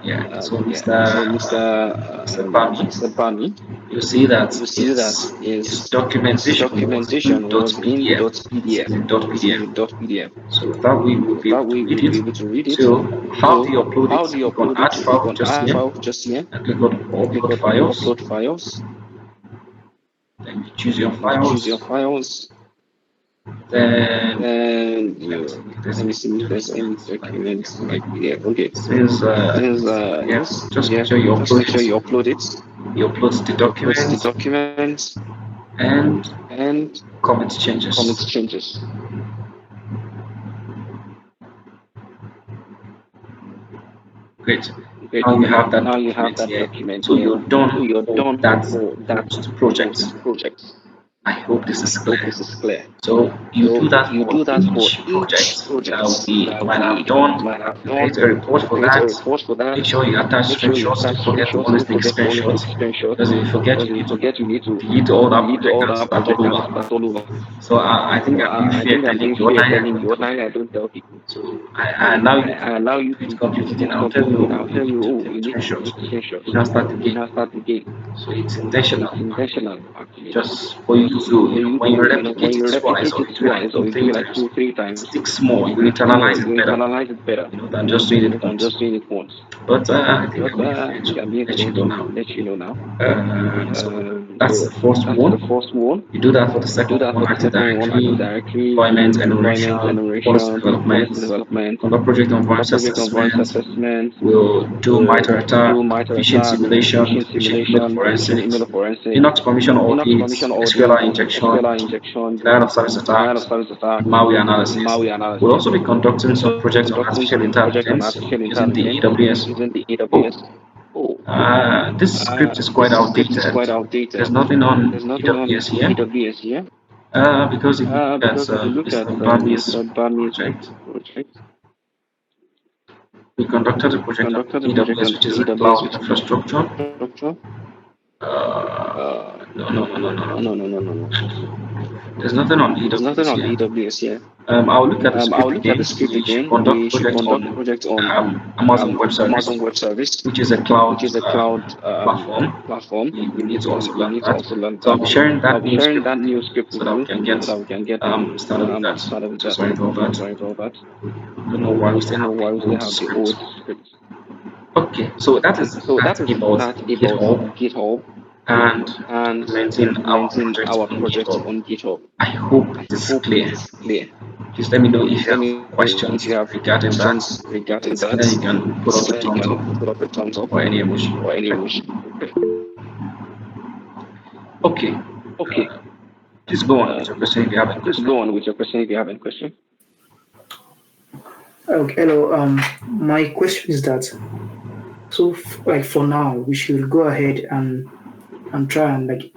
Yeah. So So Mr. Bami, Mr. Bami, you see that you see that his his documentation was in documentation was in .pdf. This .pdf. is in This is .pdf. in .pdf. So that way we'll So be able that to way read we'll it. be able to read it. So how do So you upload how it? do you Click on upload add it? Click file on just add here file just here, and click on click upload on files. upload files, Then you choose your and you choose your files. files. Then Then let me you see if there's let me any see if there's any documents like documents PDF. Okay. like PDF. Okay. Since Since this PDF, this just make PDF, sure you just upload make sure it. you upload it. You upload the You upload the documents documents and and commit commit changes. changes. Great. Great. Now you have that Now you have document that here. document So here. you're So done you're for done that for that project. project. I hope this I is hope clear. this is clear. So you do So that you for do that for each each project that project we that might have we done. might have Create done. a report for Create a that. report for that. Make sure you attach Make sure you screenshots. attach Don't forget to screenshots. always Don't take forget to always take screenshots. screenshots. Because if you forget, Because if you forget, you need to delete all that delete project all and that start project all and over. start all over. So I think So I'm being I fair think I'm telling being you fair ordinarily I telling don't you. tell Ordinarily, I people. don't tell people. So I allow you I allow you to do it to completely, do and it I'll tell you, completely. And oh, I'll you tell need you, to oh, take you need to screenshots. take screenshots. You now start You again. now start again. So it's So intentional it's actually. intentional, actually. Just for you to, Just for you when you to, replicate when it you twice replicate or it you do it like twice or two, you do three it like times, two, three it times, sticks more. You it sticks more. internalize it You better, internalize it better, than just doing it than once. just doing it once. But I think But I'm being I fair think to I'm being let fair you know to now. let you know now. That's the So first that's the one. first one. You do that for the You do second that one, for the Active second one, Active Directory, Directory, deployment, deployment, enumeration, policy enumeration, development, policy development, conduct project conduct environment project environment assessment. assessment, We'll do will MITRE do attack, MITRE phishing attack, simulation, phishing phishing email simulation, phishing forensics, email forensics, Linux permission Linux audits, permission SQLite audit, injection, SQLite injection, denial of service denial of attacks, service attack, malware and analysis. malware We'll analysis. also be conducting We'll some also be projects on conducting artificial some project on intelligence artificial using the intelligence AWS. using the Oh, AWS. Oh, this script is quite this script is outdated. quite There's outdated. nothing There's on nothing on AWS here. AWS here. Because if you look at Because if you look at Mr. Bami's Mr. Bami's project, project, we conducted a we project on conducted a project AWS, on which is a AWS, cloud which is infrastructure. infrastructure. No, no, no, no, no, No, no. no, no, no, no, no. There's nothing on There's nothing AWS on here. AWS here. I'll look at the I'll script look at the again. script We should again. conduct We should project conduct on project on Amazon Web Amazon Service, Web Service, which is a which cloud is a cloud platform. platform. We need to also We learn need to that. also learn So I'll that. be sharing So I'll that be new sharing script that with new you script so with that we you can get so that we can get started with that. started with So that. sorry about So that. sorry about that. Don't know why we Don't still know have why the we still old have the script. old script. Okay, so that Okay, is so that that is about that about GitHub GitHub and and implementing our implementing project our on project GitHub. on GitHub. I hope I it is hope it clear. is clear. Please let me know if Please you let have me know if you questions have regarding that. questions regarding It's that. either you can put up It's a either you thumbs up can put up a thumbs up or any emoji. or any emoji. Okay, Okay, please go on with your question if you have a please question. go on with your question if you have any question. Okay, hello. My question is that so like for now, we should go ahead and try and like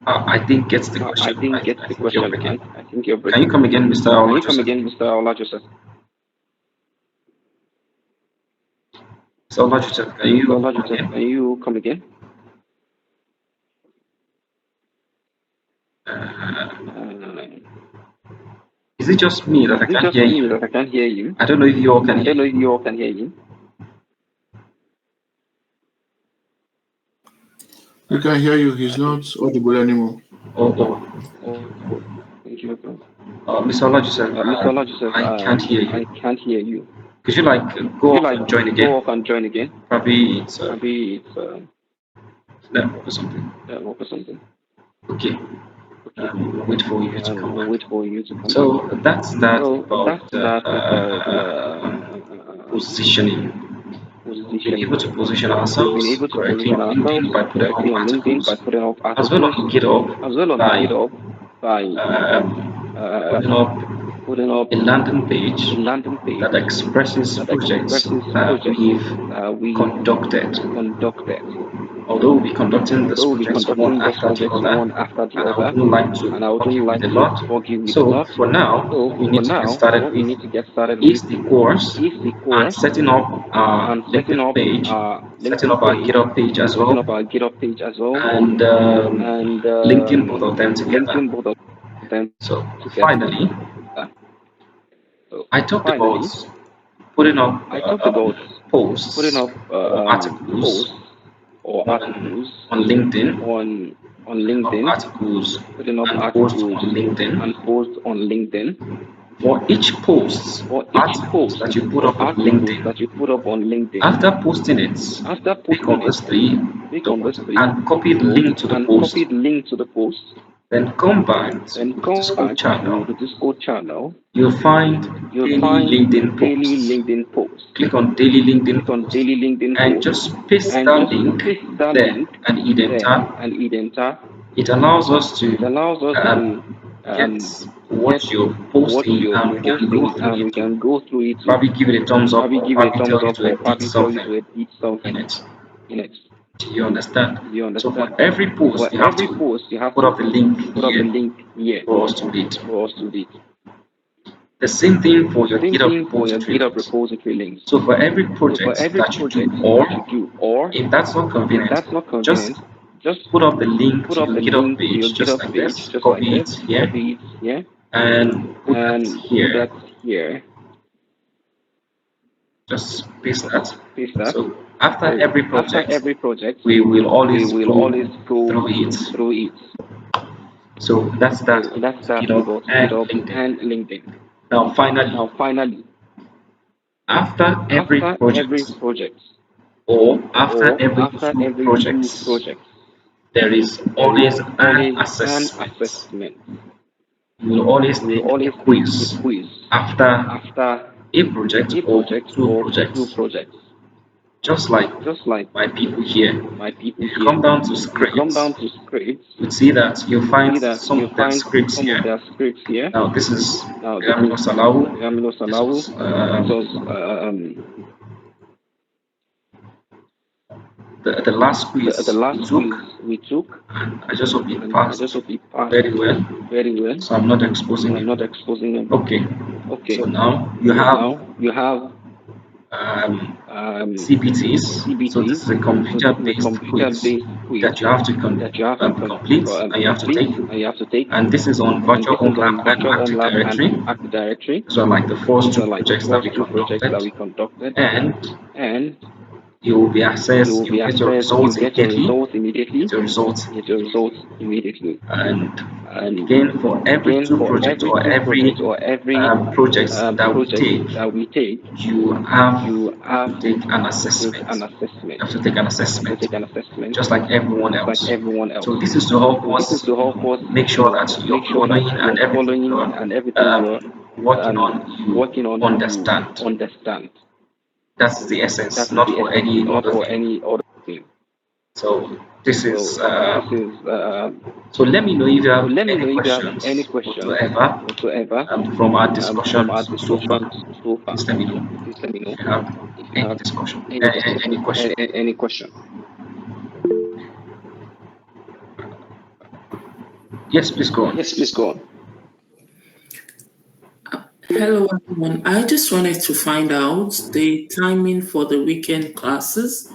I didn't get the I question. didn't get I the think you're question. breaking. I think you're Can you breaking. come again, Mr. Can you come Olajuwon? again, Mr. Olajuwon? Mr. Olajuwon, can you Mr. come Olajuwon, again? can you come again? Is it just me that I Is it can't just hear me you? that I can't hear you? I don't know if you all can I hear don't know if me. you all can hear you. We can hear you. He's not audible anymore. Oh, thank you. Mr. Olajuwon, Mr. Olajuwon, I can't hear I you. can't hear you. Could you go Could you off and join go again? off and join again? Probably it's Maybe it's network or something. network or something. Okay. Okay. We'll wait for you to come We'll back. wait for you to come back. So that's that So about that's that about positioning. Being able to position ourselves being able to correctly position on ourselves LinkedIn by putting up correctly on LinkedIn by articles, putting up as well articles, on GitHub as well on by GitHub by putting up putting up a landing page a landing page that expresses that projects expresses that projects we've that we conducted. conducted. Although we'll be conducting these Although we'll be projects one conducting these after the projects other, one after the and I other, wouldn't like to and I bug wouldn't you with like a to lot. bug you with a So lot. for now, So we for need to get now, started what we with need to get started is with the course is the and course setting up our and setting LinkedIn up page, our setting LinkedIn up our page, GitHub page as setting well, up our GitHub page as well, and and linking both of them together. linking both of them So together. finally, So I talked finally, about putting up I talked about putting posts up or articles posts or articles on LinkedIn, on putting up LinkedIn, articles putting up and posts articles on LinkedIn. and posts on LinkedIn. For each post, For each articles post that you put or up on articles LinkedIn, that you put up on LinkedIn, after posting it, after pick posting up it, this three click on dots this three and copy the dots link to the and post. copy the link to the post. Then come back to Then the come Discord back to channel. the Discord channel. You'll find You'll daily find LinkedIn daily posts. LinkedIn posts. Click on daily LinkedIn Click on posts daily LinkedIn and posts just paste and that just link paste that there link and hit there enter. and hit enter. It allows us to It allows us to get get what you're what posting you're and we can go posting through and we it to can go through it to probably give it a thumbs up probably or give it a probably thumbs tell you up to or edit probably tell you something to edit in something it. in it. Do you understand? Do you So for understand? every For post, you have every to post, you have put to up the link put up the here link here for us to read. for us to read. The same thing for The your same GitHub thing for your repository GitHub links. repository links. So for every So for project every that you do, project or that you do, or if that's not if convenient, that's not just convenient, just put up the link put to up your the GitHub link to your page just GitHub like page this, just like copy this, it here, copy it here, and put that and put here. that here. Just paste that. Paste that. So after So every after project, every project, we will we always will go always go through it. through it. So that's that So that's about that GitHub about and GitHub LinkedIn. and LinkedIn. Now finally, Now finally, after every after every project project or after or every after two every two projects, projects, there is there is always an always an assessment. assessment. You will always You will take a always take a quiz quiz after after a project a or project two or two projects. projects. Just like Just like my people here, my people if you here. come down to If you come scripts, down to scripts, you'd see that you'll you find see that some you of their find scripts some of here. their scripts here. Now this is Now this Amino is Salawu. Amino This Salawu. was This was the last the quiz we last took, quiz we took, and I just hope it and I just passed hope it passed very well. very well. So I'm not exposing So I'm it. not exposing them. Okay, Okay. so now you So have now you have CBTs. So this CBTs. is a So this is a computer-based quiz computer-based quiz that you have to that you have to complete and you have to complete take. and you have to take. And this is on And Virtual this Home is Lab on and Virtual Home Active Lab and Directory. Active Directory. These are like the first These two are like the projects that first we two projects that conducted. we conducted. And And you will be you will assessed, you be get your assessed, you results get your immediately. results immediately, Get your results. get your results immediately. And And again, for every again, two for projects every or two every projects or every projects that we project take, that we take, you have you have to take an to take assessment. an You assessment. have to take an You have to assessment, take an assessment, just like everyone just like else. everyone else. So this is to help So this is us, to help us, make sure that make you're sure that following and you're everything following you're and everything you're working on, working you on, you understand. understand. That's the essence, That is not the for essence, any not other for thing. any other thing. So this is. So this is So let me know if you so have let me any know if you have any questions questions whatsoever whatsoever from our from our discussions so far. discussions so far. Please let me know Please let me know if you have if you any have discussion, any discussion, any question. any question. Yes, please go on. Yes, please go on. Hello, everyone. I just wanted to find out the timing for the weekend classes.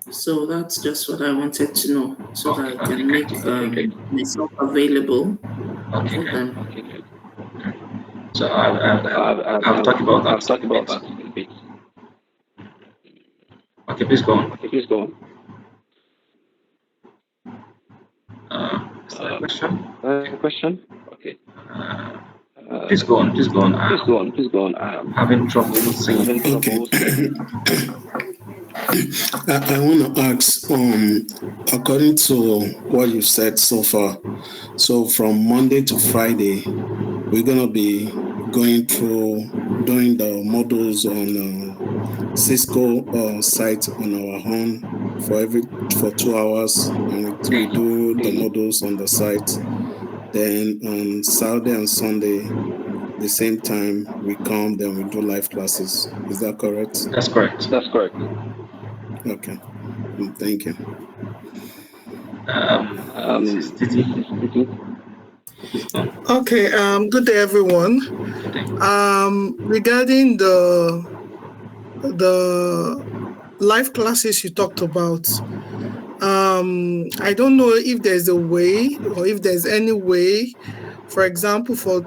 So that's just what I wanted to know, so that I can make myself available Okay, for great. them. Okay, great. So I've talked about I've that talked a about bit. that a bit. Okay, please go on. Okay, please go on. Is there a question? Question? Okay. Please go on. Please go on. Please go on. Please go on. Having trouble Having seeing. Okay. trouble saying. I want to ask, according to what you've said so far, so from Monday to Friday, we're going to be going through doing the models on Cisco site on our own for 2 hours, and we do the models on the site. Then on Saturday and Sunday, the same time we come, then we do live classes. Is that correct? That's correct. That's correct. Okay. Thank you. This is Titi. Please go on. Okay, good day everyone. Good day. Regarding the live classes you talked about, I don't know if there's a way or if there's any way, for example, for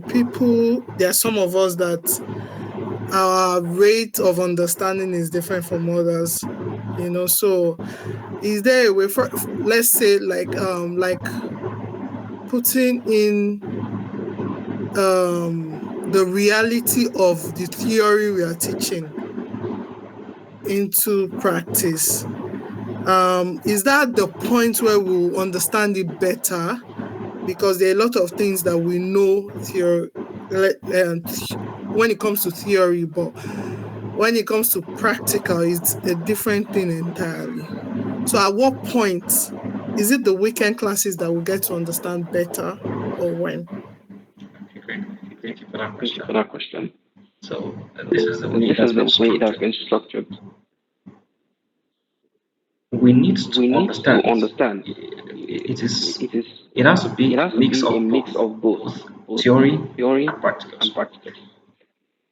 people, there are some of us that our rate of understanding is different from others, so is there a way for, let's say, like putting in the reality of the theory we are teaching into practice? Is that the point where we'll understand it better? Because there are a lot of things that we know when it comes to theory, but when it comes to practical, it's a different thing entirely. So at what point is it the weekend classes that will get to understand better, or when? Okay, great. Thank you for that Thank you question. for that question. So this is the And way it this has is the been way it has structured. been structured. We need to We need to understand understand it has to be it a has to mix be a of mix both, of both theory theory and practicals. and practicals.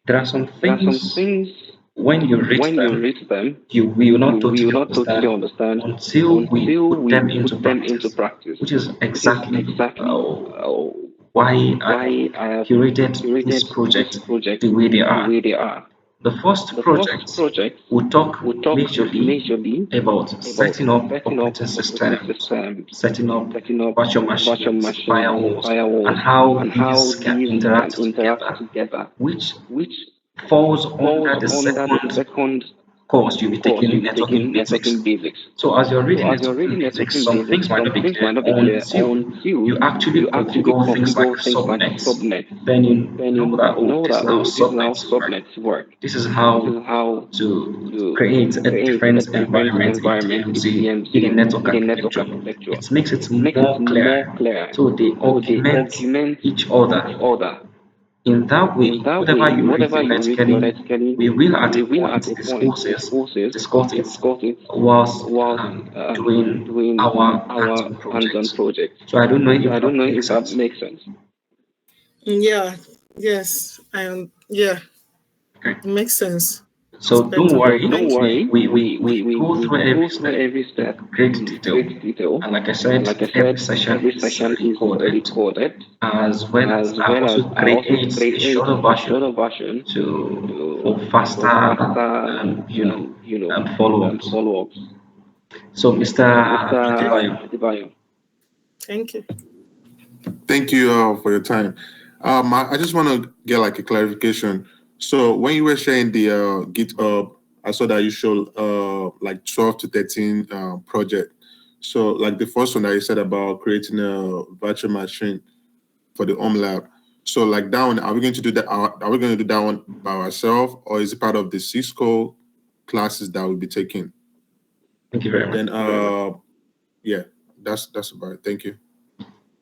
There are some There are some things things when you read when you them, read them, you will you not will totally not totally understand understand until we until put we them into put them into practice, practice, which is which is exactly exactly why I why have I have curated this curated this project project the way they the are. way they are. The first The first project project will talk will talk majorly majorly about about setting up setting up operating operating systems, systems, setting up setting up virtual virtual machines, machines, firewalls, and firewalls, how and how these can these can interact interact together, together, which which falls falls under the under the second second course you'll be course taking you'll be networking taking basics. networking basics. So as you're So reading as you're networking reading basics, networking some basics, things might some not be things clear might not be clear until until you actually you actually configure things like configure things like subnets. subnets. Then you Then know you that, oh, know this that, is how oh, this is how subnets work. subnets work. This is This how is how to to create a create a different different environment in environment in DMZ, hidden DMZ, network hidden network architecture. architecture. It makes it It makes it more clear. more clear. So they So they augment augment each each other. other. In that In way, that whatever way, you read whatever you read theoretically, theoretically, we will at a we will at point a point discuss it discuss it whilst whilst doing doing our our hands-on hands-on projects. project. So I don't know So if I don't that know if makes that sense. makes sense. Yeah, yes, yeah, Okay. it makes sense. It's So don't better. worry, Don't Thank you. worry, we go we through every go through step every in step great in detail. great detail. And like I And said, like I every said, session every is session is recorded, recorded, as well as as I well as also I also create a create shorter a version shorter version for to faster for faster follow-ups. follow-ups. So Mr. So Mr. Okay, Adebayo, thank you. Thank you for your time. I just want to get like a clarification. So when you were sharing the GitHub, I saw that you showed like 12 to 13 project. So like the first one that you said about creating a virtual machine for the home lab. So like that one, are we going to do that? Are we going to do that one by ourselves, or is it part of the Cisco classes that we'll be taking? thank you very much. Then yeah, that's about it. Thank you.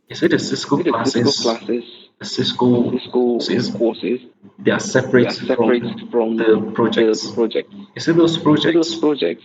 You see the Cisco The Cisco classes, classes, the Cisco Cisco courses, courses, they are they separate are separate from from the the projects. projects. You see those You see those projects, projects,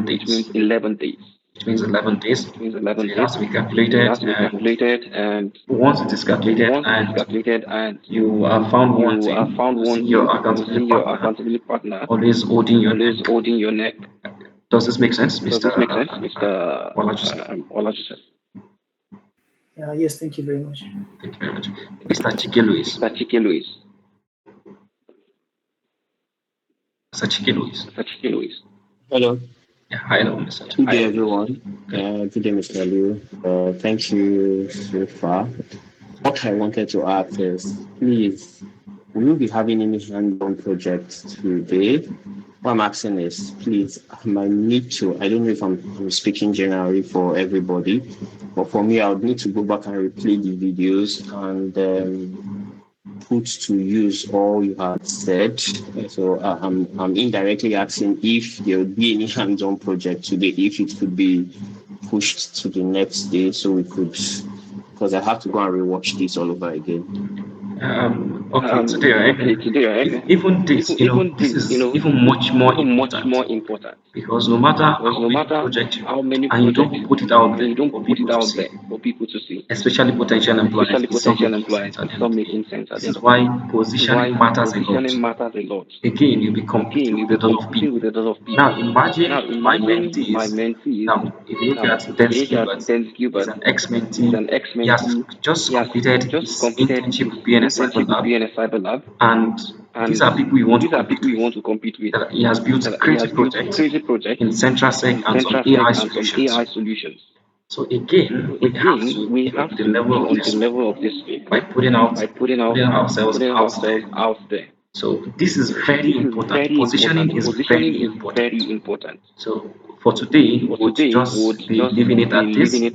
11 which days. means 11 days. Which means 11 days. Which means So 11 it days. has to be It calculated, has to be and calculated, and once it is calculated once it is and calculated and you are found you are wanting, found you see your wanting, you see accountability your partner accountability partner always holding your neck. always holding your neck. Does this make sense, Does Mr. this make sense, Mr. Olajose? Yes, thank you very much. Thank you very much. Mr. Chike Luis. Mr. Chike Luis. Mr. Chike Luis. Mr. Chike Luis. Hello. Yeah, hello, Mr. Good Chike. day, everyone. Good day, Mr. Liu. Thank you so far. What I wanted to ask is, please, will you be having any hands-on projects today? What I'm asking is, please, I might need to, I don't know if I'm speaking generally for everybody, but for me, I would need to go back and replay the videos and put to use all you have said. So I'm indirectly asking if there would be any hands-on project today, if it could be pushed to the next day, so we could, because I have to go and rewatch this all over again. Today, right? Even this, this is even much more important because no matter how many projects you do, and you don't put it out there for people to see, especially potential employers, it's not making sense at the end of the day. This is why positioning matters a lot. Again, you'll be competing with a lot of people. Now, imagine my mentees. Now, if you look at Dennis Gilbert, he's an ex-mentee. He has just completed his internship with BNS Cyber Lab, and these are people you want to compete with. That he has built crazy projects in CentraSec and some AI solutions. So again, we have to be on the level of this by putting ourselves out there. So this is very important. Positioning is very important. So for today, we'll just be leaving it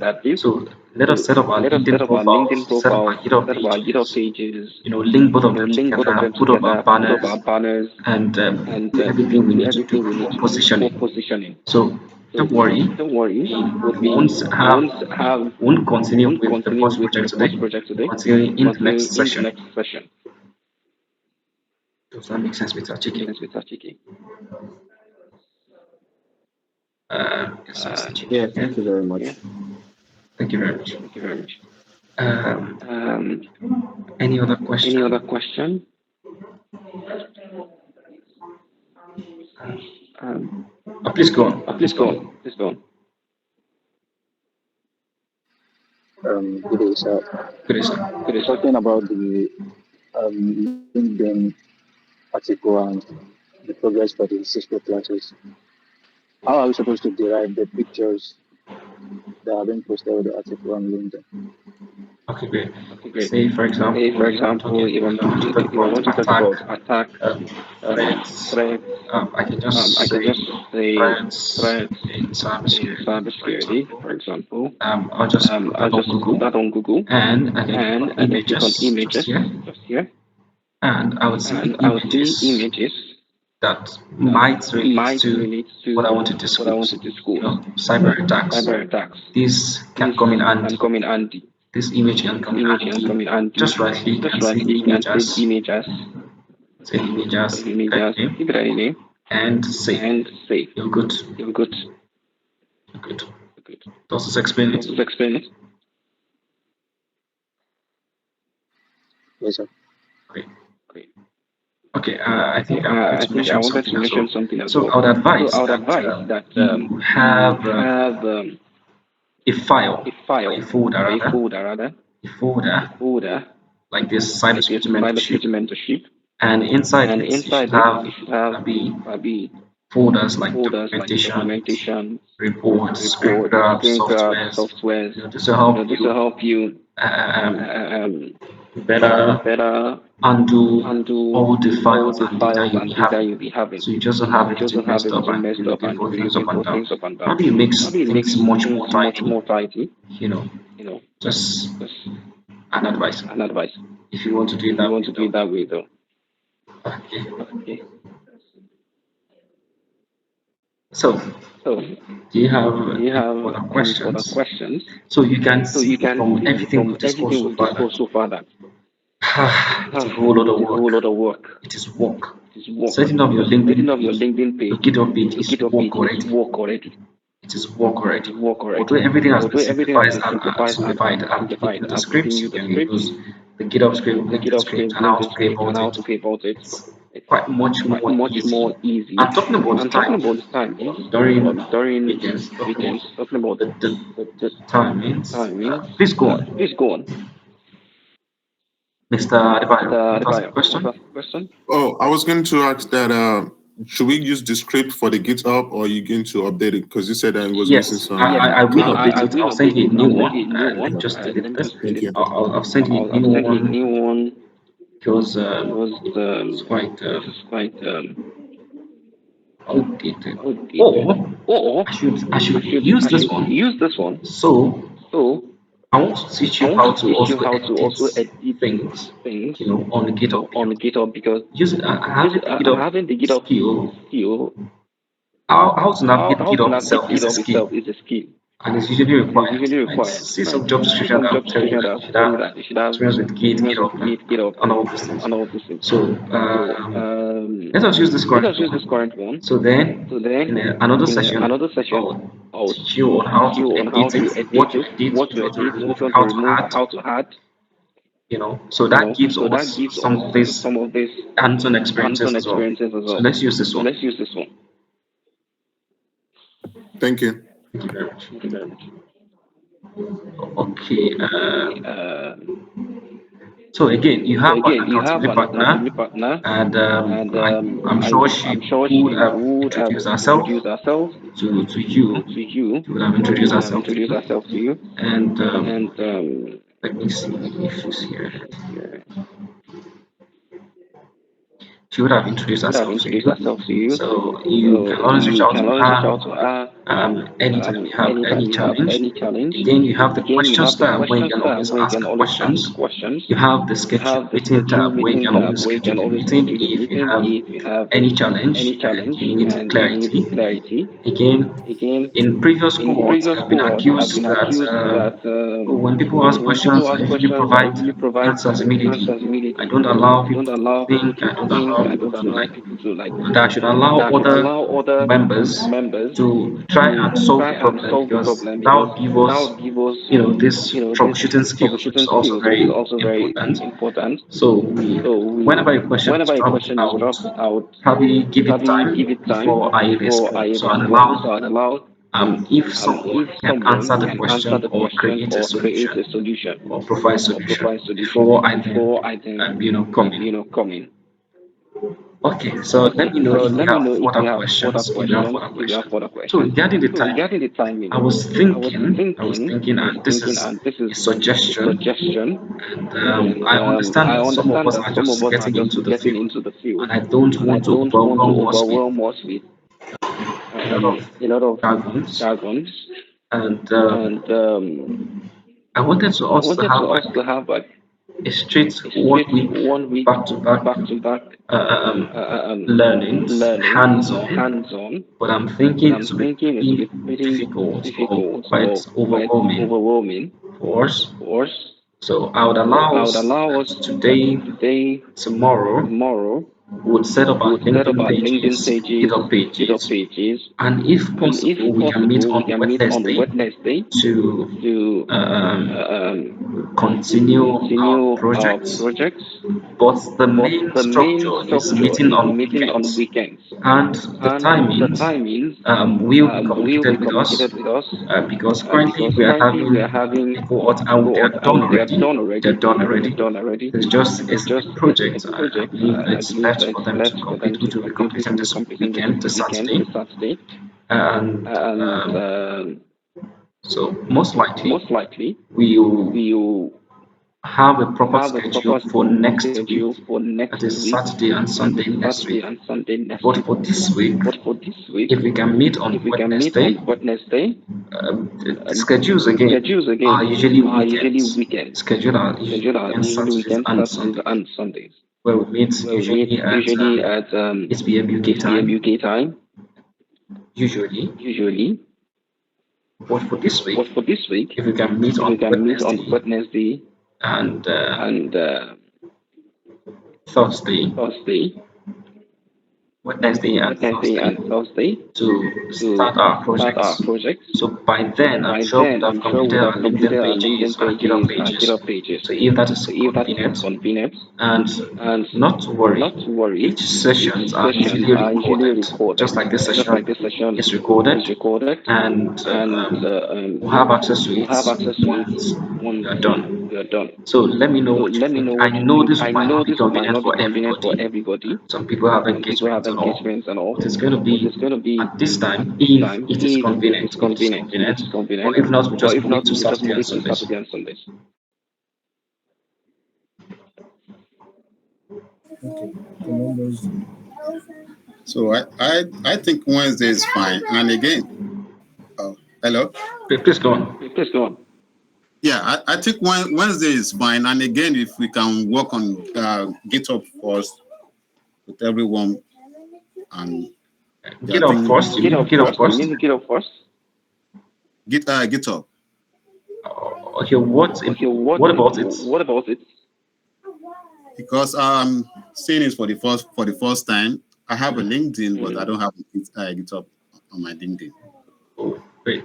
at this. So let us set up our LinkedIn profiles, set up our GitHub pages, link both of them together, put up our banners, and do everything we need to do for positioning. So don't worry, we won't continue with the first project today. We'll continue in the next session. Does that make sense, Mr. Chiki? Yes, Mr. Chiki. Yeah, thank you very much. Thank you very much. Any other question? Please go on. Good day, sir. Good day, sir. Talking about the LinkedIn article and the progress for the Cisco classes, how are we supposed to derive the pictures that are being posted with the article on LinkedIn? Okay, great. Say, for example, if you want to talk about attack threats, I can just say threats in cybersecurity, for example. I'll just put that on Google, and I can put images just here, and I would see images that might relate to what I want to discuss. Cyber attacks. This can come in handy. This image can come in handy. Just right click and say image as, give it a name, and save. You're good. Does this explain it? Yes, sir. Great. Okay, I think I wanted to mention something as well. So I would advise that you have a file, a folder, like this cybersecurity mentorship, and inside it you should have maybe folders like documentation, reports, screen grabs, softwares. This will help you better undo all the files and data you'll be having. So you just don't have everything messed up and be looking for things up and down. How do you make things much more tidy? Just an advice. If you want to do it that way, though. Okay. So, do you have any other questions? So you can see from everything we've discussed so far that it's a whole lot of work. It is work. Setting up your LinkedIn page, your GitHub page is work already. It is work already. Although everything has been simplified and given you the scripts, you can use the GitHub script, LinkedIn script, and how to pay about it. quite much more easy. I'm talking about the timings during weekends, talking about the timings. Please go on, Mr. Adebayo. Want to ask a question? Oh, I was going to ask that should we use the script for the GitHub or are you going to update it? Because you said that it was missing Yes, some I will clarity. update it. I'll send you a new one. Let me just delete this. Thank you. I'll send you a new one because it's quite outdated. Or I should use this one. So I want to teach you how to also edit things, on the GitHub because using having the GitHub skill, how to navigate the GitHub itself is a skill and it's usually required. I see some job description that will tell you that you should have experience with GitHub, and all these things. So let us use this current one. So then in another session, I'll teach you on how to edit it, what to edit, what to remove, how to add, so that gives us some of these hands-on experiences as well. So let's use this one. Thank you. Thank you very much. Okay. So again, you have an accountability partner, and I'm sure she would have introduced herself to you. She would have introduced herself to you, and let me see if she's here. She would have introduced herself to you. So you can always reach out to her anytime you have any challenge. Again, you have the questions tab where you can always ask questions. You have the schedule meeting tab where you can always schedule a meeting if you have any challenge and you need clarity. Again, in previous cohorts, I've been accused that when people ask questions, I usually provide answers immediately. I don't allow people to think, I don't allow people to that I should allow other members to try and solve the problem because that would give us, this troubleshooting skill, which is also very important. So whenever a question is dropped, I would probably give it time before I respond. So I'll allow if someone can answer the question or create a solution or provide solution before I then, come in. Okay, so let me know if you have further questions. So regarding the timing, I was thinking, and this is a suggestion, and I understand that some of us are just getting into the field, and I don't want to overwhelm us with a lot of jargons, and I wanted to also have a straight 1 week back-to-back learnings, hands-on, but I'm thinking it will be pretty difficult or quite overwhelming for us. So I would allow us that today, tomorrow, we would set up our LinkedIn pages, GitHub pages, and if possible, we can meet on Wednesday to continue our projects. But the main structure is meeting on weekends, and the timings will be communicated with us because currently we are having a cohort and they are done already. They're done already. It's just a project. I believe it's left for them to complete, which will be completed this weekend, this Saturday, and so most likely we will have a proper schedule for next week, that is Saturday and Sunday next week. But for this week, if we can meet on Wednesday, the schedules again are usually weekends. Schedule are usually weekends, Saturdays and Sundays, where we meet usually at 8 p.m. UK time, usually. But for this week, if we can meet on Wednesday and Thursday, Wednesday and Thursday to start our projects. So by then, I'm sure we'd have completed our LinkedIn pages, our GitHub pages. So if that is convenient, and not to worry, each sessions are usually recorded, just like this session is recorded, and we'll have access to it once we are done. So let me know what you think. I know this might not be convenient for everybody. Some people have engagements and all, but it's going to be at this time if it is convenient. If it is convenient, or if not, we just move it to Saturday and Sundays. So I think Wednesday is fine. And again, hello. Please go on. Yeah, I think Wednesday is fine. And again, if we can work on GitHub first with everyone, and GitHub first. You mean GitHub first? GitHub. Okay. What about it? Because seeing it for the first time. I have a LinkedIn, but I don't have GitHub on my LinkedIn. Oh, great.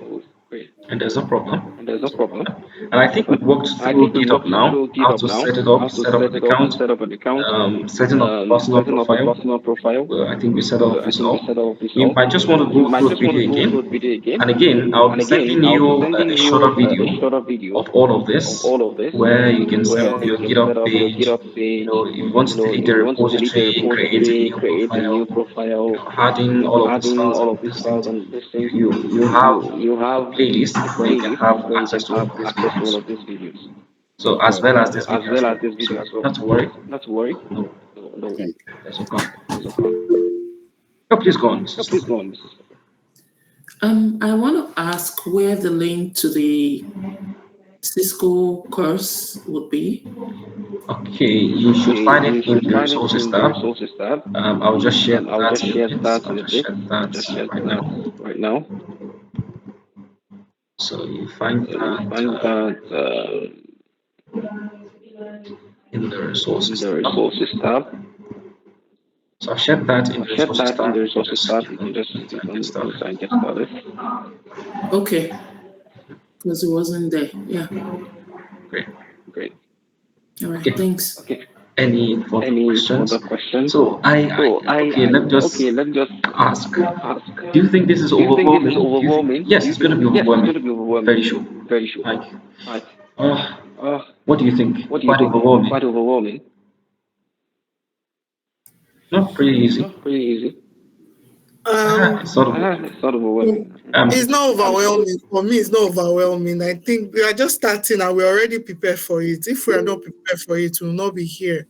And there's no problem. And I think we've worked through GitHub now, how to set it up, set up an account, setting up personal profile. Well, I think we set all of this up. You might just want to go through the video again. And again, I'll be sending you a shorter video of all of this, where you can set up your GitHub page. You know, if you want to delete the repository, create a new profile, adding all of the styles and these things, you have a playlist where you can have access to all of these videos. So as well as this video as well. So not to worry. No, there's no problem. Oh, please go on. I want to ask where the link to the Cisco course would be. Okay, you should find it in the resources tab. I'll just share that in a bit. I'll just share that right now. So you find that in the resources tab. So I'll share that in the resources tab. You can just click on it and get started. Okay. Because it wasn't there. Yeah. Great. All right. Okay. Thanks. Okay. Any further questions? So okay, let me just ask. Do you think this is overwhelming? Yes, it's going to be overwhelming. Very sure. Like, what do you think? Quite overwhelming. Not pretty easy. It's not overwhelming. It's not overwhelming. For me, it's not overwhelming. I think we are just starting and we're already prepared for it. If we are not prepared for it, we will not be here.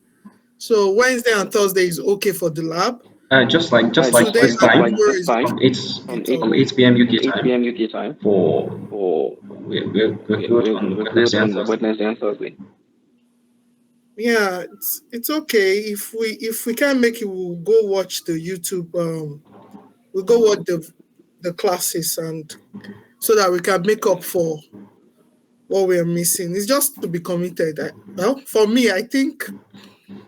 So Wednesday and Thursday is okay for the lab. Just like this time, from 8 p.m. UK time. We're good on Wednesday and Thursday. Yeah, it's okay. If we can't make it, we'll go watch the YouTube. We'll go watch the classes, and so that we can make up for what we are missing. It's just to be committed. Well, for me, I think.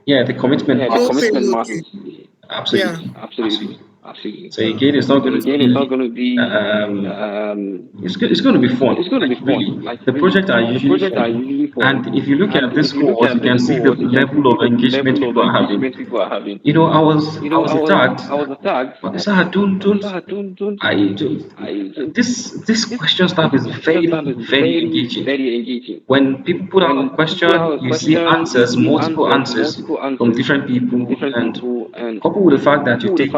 Yeah, the commitment matters. Absolutely. Yeah. Absolutely. So again, it's not going to be. It's going to be fun. Really, the projects are usually fun. And if you look at this cohort, you can see the level of engagement people are having. You know, I was attacked. But this question stuff is very, very engaging. When people put out a question, you see answers, multiple answers from different people, and coupled with the fact that you take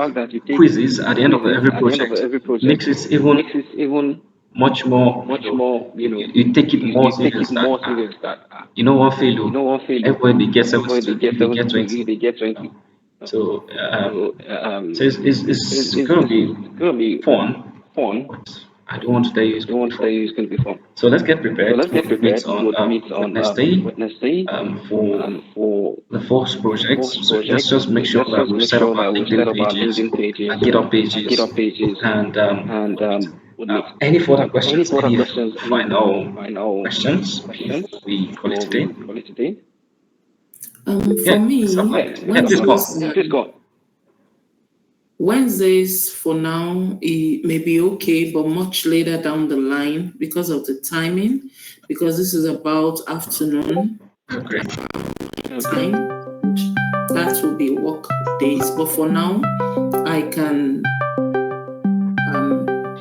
quizzes at the end of every project makes it even much more, you take it more serious that, one failure, everybody gets 72, if they get 20. So it's going to be fun, but I don't want to tell you it's going to be fun. So let's get prepared. We'll meet on Wednesday for the first projects. So let's just make sure that we set up our LinkedIn pages, our GitHub pages, and we'll meet. Any further questions? Any final questions before we call it today? For me, please go on. Wednesdays for now, it may be okay, but much later down the line because of the timing, because this is about afternoon Okay. time. That will be work days. But for now, I can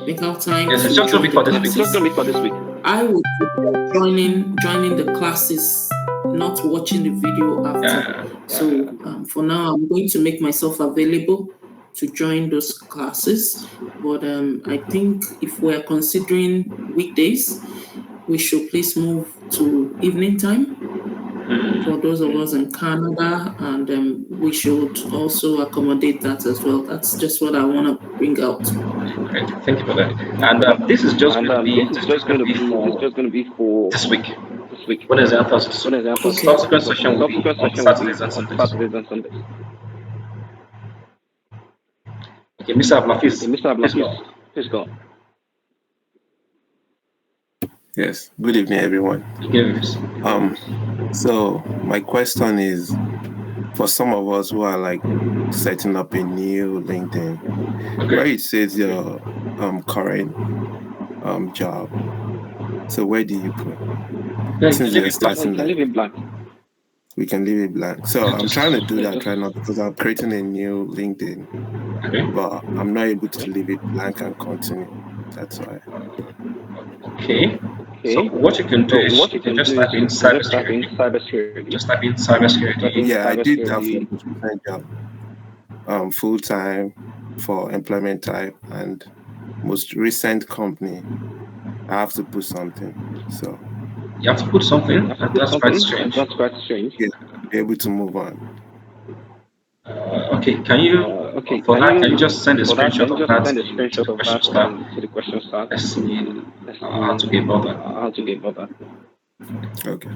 make out time Yes, to it's just gonna join be the for this week. classes. It's just going to be for this week. I would prefer joining the classes, not watching the video after. So for now, I'm going to make myself available to join those classes. But I think if we're considering weekdays, we should please move to evening time for those of us in Canada, and we should also accommodate that as well. That's just what I want to bring out. Great, thank you for that. And this is just going to be This is just going to be for this week. this week. Wednesday and Thursday. Wednesday and Thursday. Okay. Subsequent session will be Subsequent on session will be Saturdays and on Sundays. Saturdays and Sundays. Okay, Mr. Okay, Ablafis, Mr. please Ablafis, go. please go. Yes. Good evening, everyone. Yes. So my question is, for some of us who are like setting up a new LinkedIn, where it says your current job. So where do you put? Since you're starting leave it blank. We can leave it blank. So I'm trying to do that right now because I'm creating a new LinkedIn, but I'm not able to leave it blank and continue. That's why. Okay. So what you can do is you can just type in cybersecurity. Just type in cybersecurity. Yeah, I did that for most recent job. Full time for employment type and most recent company. I have to put something. So you have to put something, and that's quite strange. Yeah, be able to move on. Okay, can you? For that, can you just send a screenshot of that to the question star? Let's see how to get about that. Okay,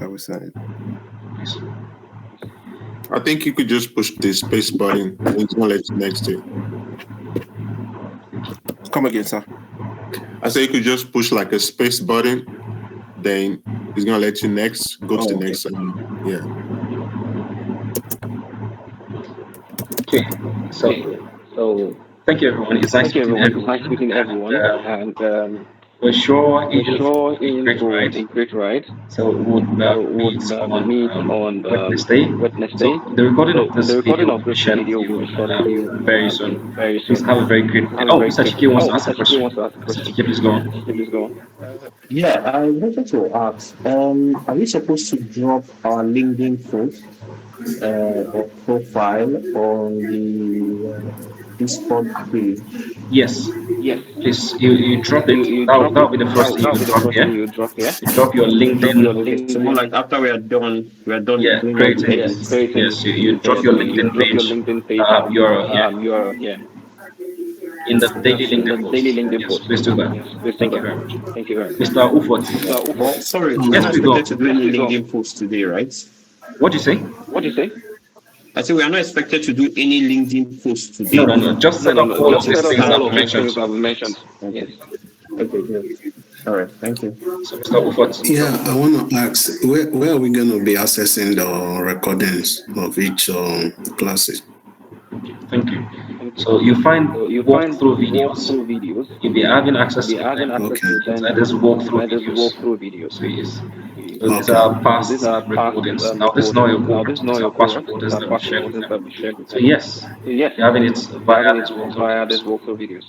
I will send it. Please. I think you could just push the space button and it's gonna let you next to it. Come again, sir. I say you could just push like a space button, then it's gonna let you next, go to the next yeah. Okay, so thank you everyone. It's nice meeting everyone. And we're sure in for a great ride. So we would meet on Wednesday. So the recording of this video will be shared with you very soon. Please have a very great day. Oh, Mr. Chike wants to ask a question. Mr. Chike, please go on. Yeah, I wanted to ask, are we supposed to drop our LinkedIn post or profile on the Discord page? Yes. Please, you drop it. That'll be the first thing you drop here. You drop your LinkedIn. So more like after we are done Yeah, doing all creating the it. edits. Yes, you drop your LinkedIn page URL here. In the daily LinkedIn post. Yes, please do that. Thank you very much. Mr. Ufot. Well, sorry, we're Yes, not please go. expected to do any LinkedIn post today, right? What do you say? I said we are not expected to do any LinkedIn post today. No. Just set up all of these things I've mentioned. Yes. Okay, good. All right, thank you. So, Mr. Ufot. Yeah, I want to ask, where are we going to be accessing the recordings of each classes? Thank you. So you find walkthrough videos. You'll be having access to them. Inside this walkthrough videos. So yes. So these are past recordings. Now this is not a work. These are past recordings that we shared with them. So yes, you're having it via this walkthrough videos.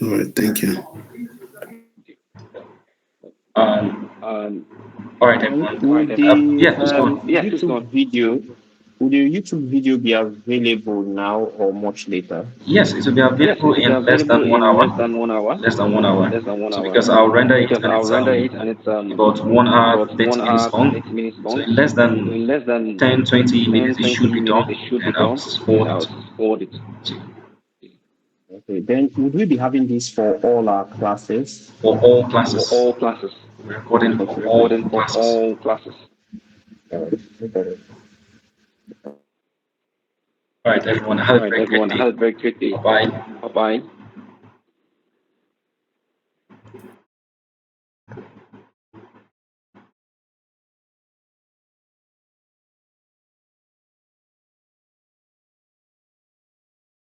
All right, thank you. All right, everyone. Would the YouTube video be available now or much later? Yes, it will be available in less than 1 hour. Less than 1 hour. So because I'll render it and it's about 1 hour 30 minutes long. So in less than 10-20 minutes it should be done, and I'll forward it to you. Okay, then would we be having this for all our classes? For all classes. We're recording for all classes. All right, everyone. Have a very great day. Bye-bye.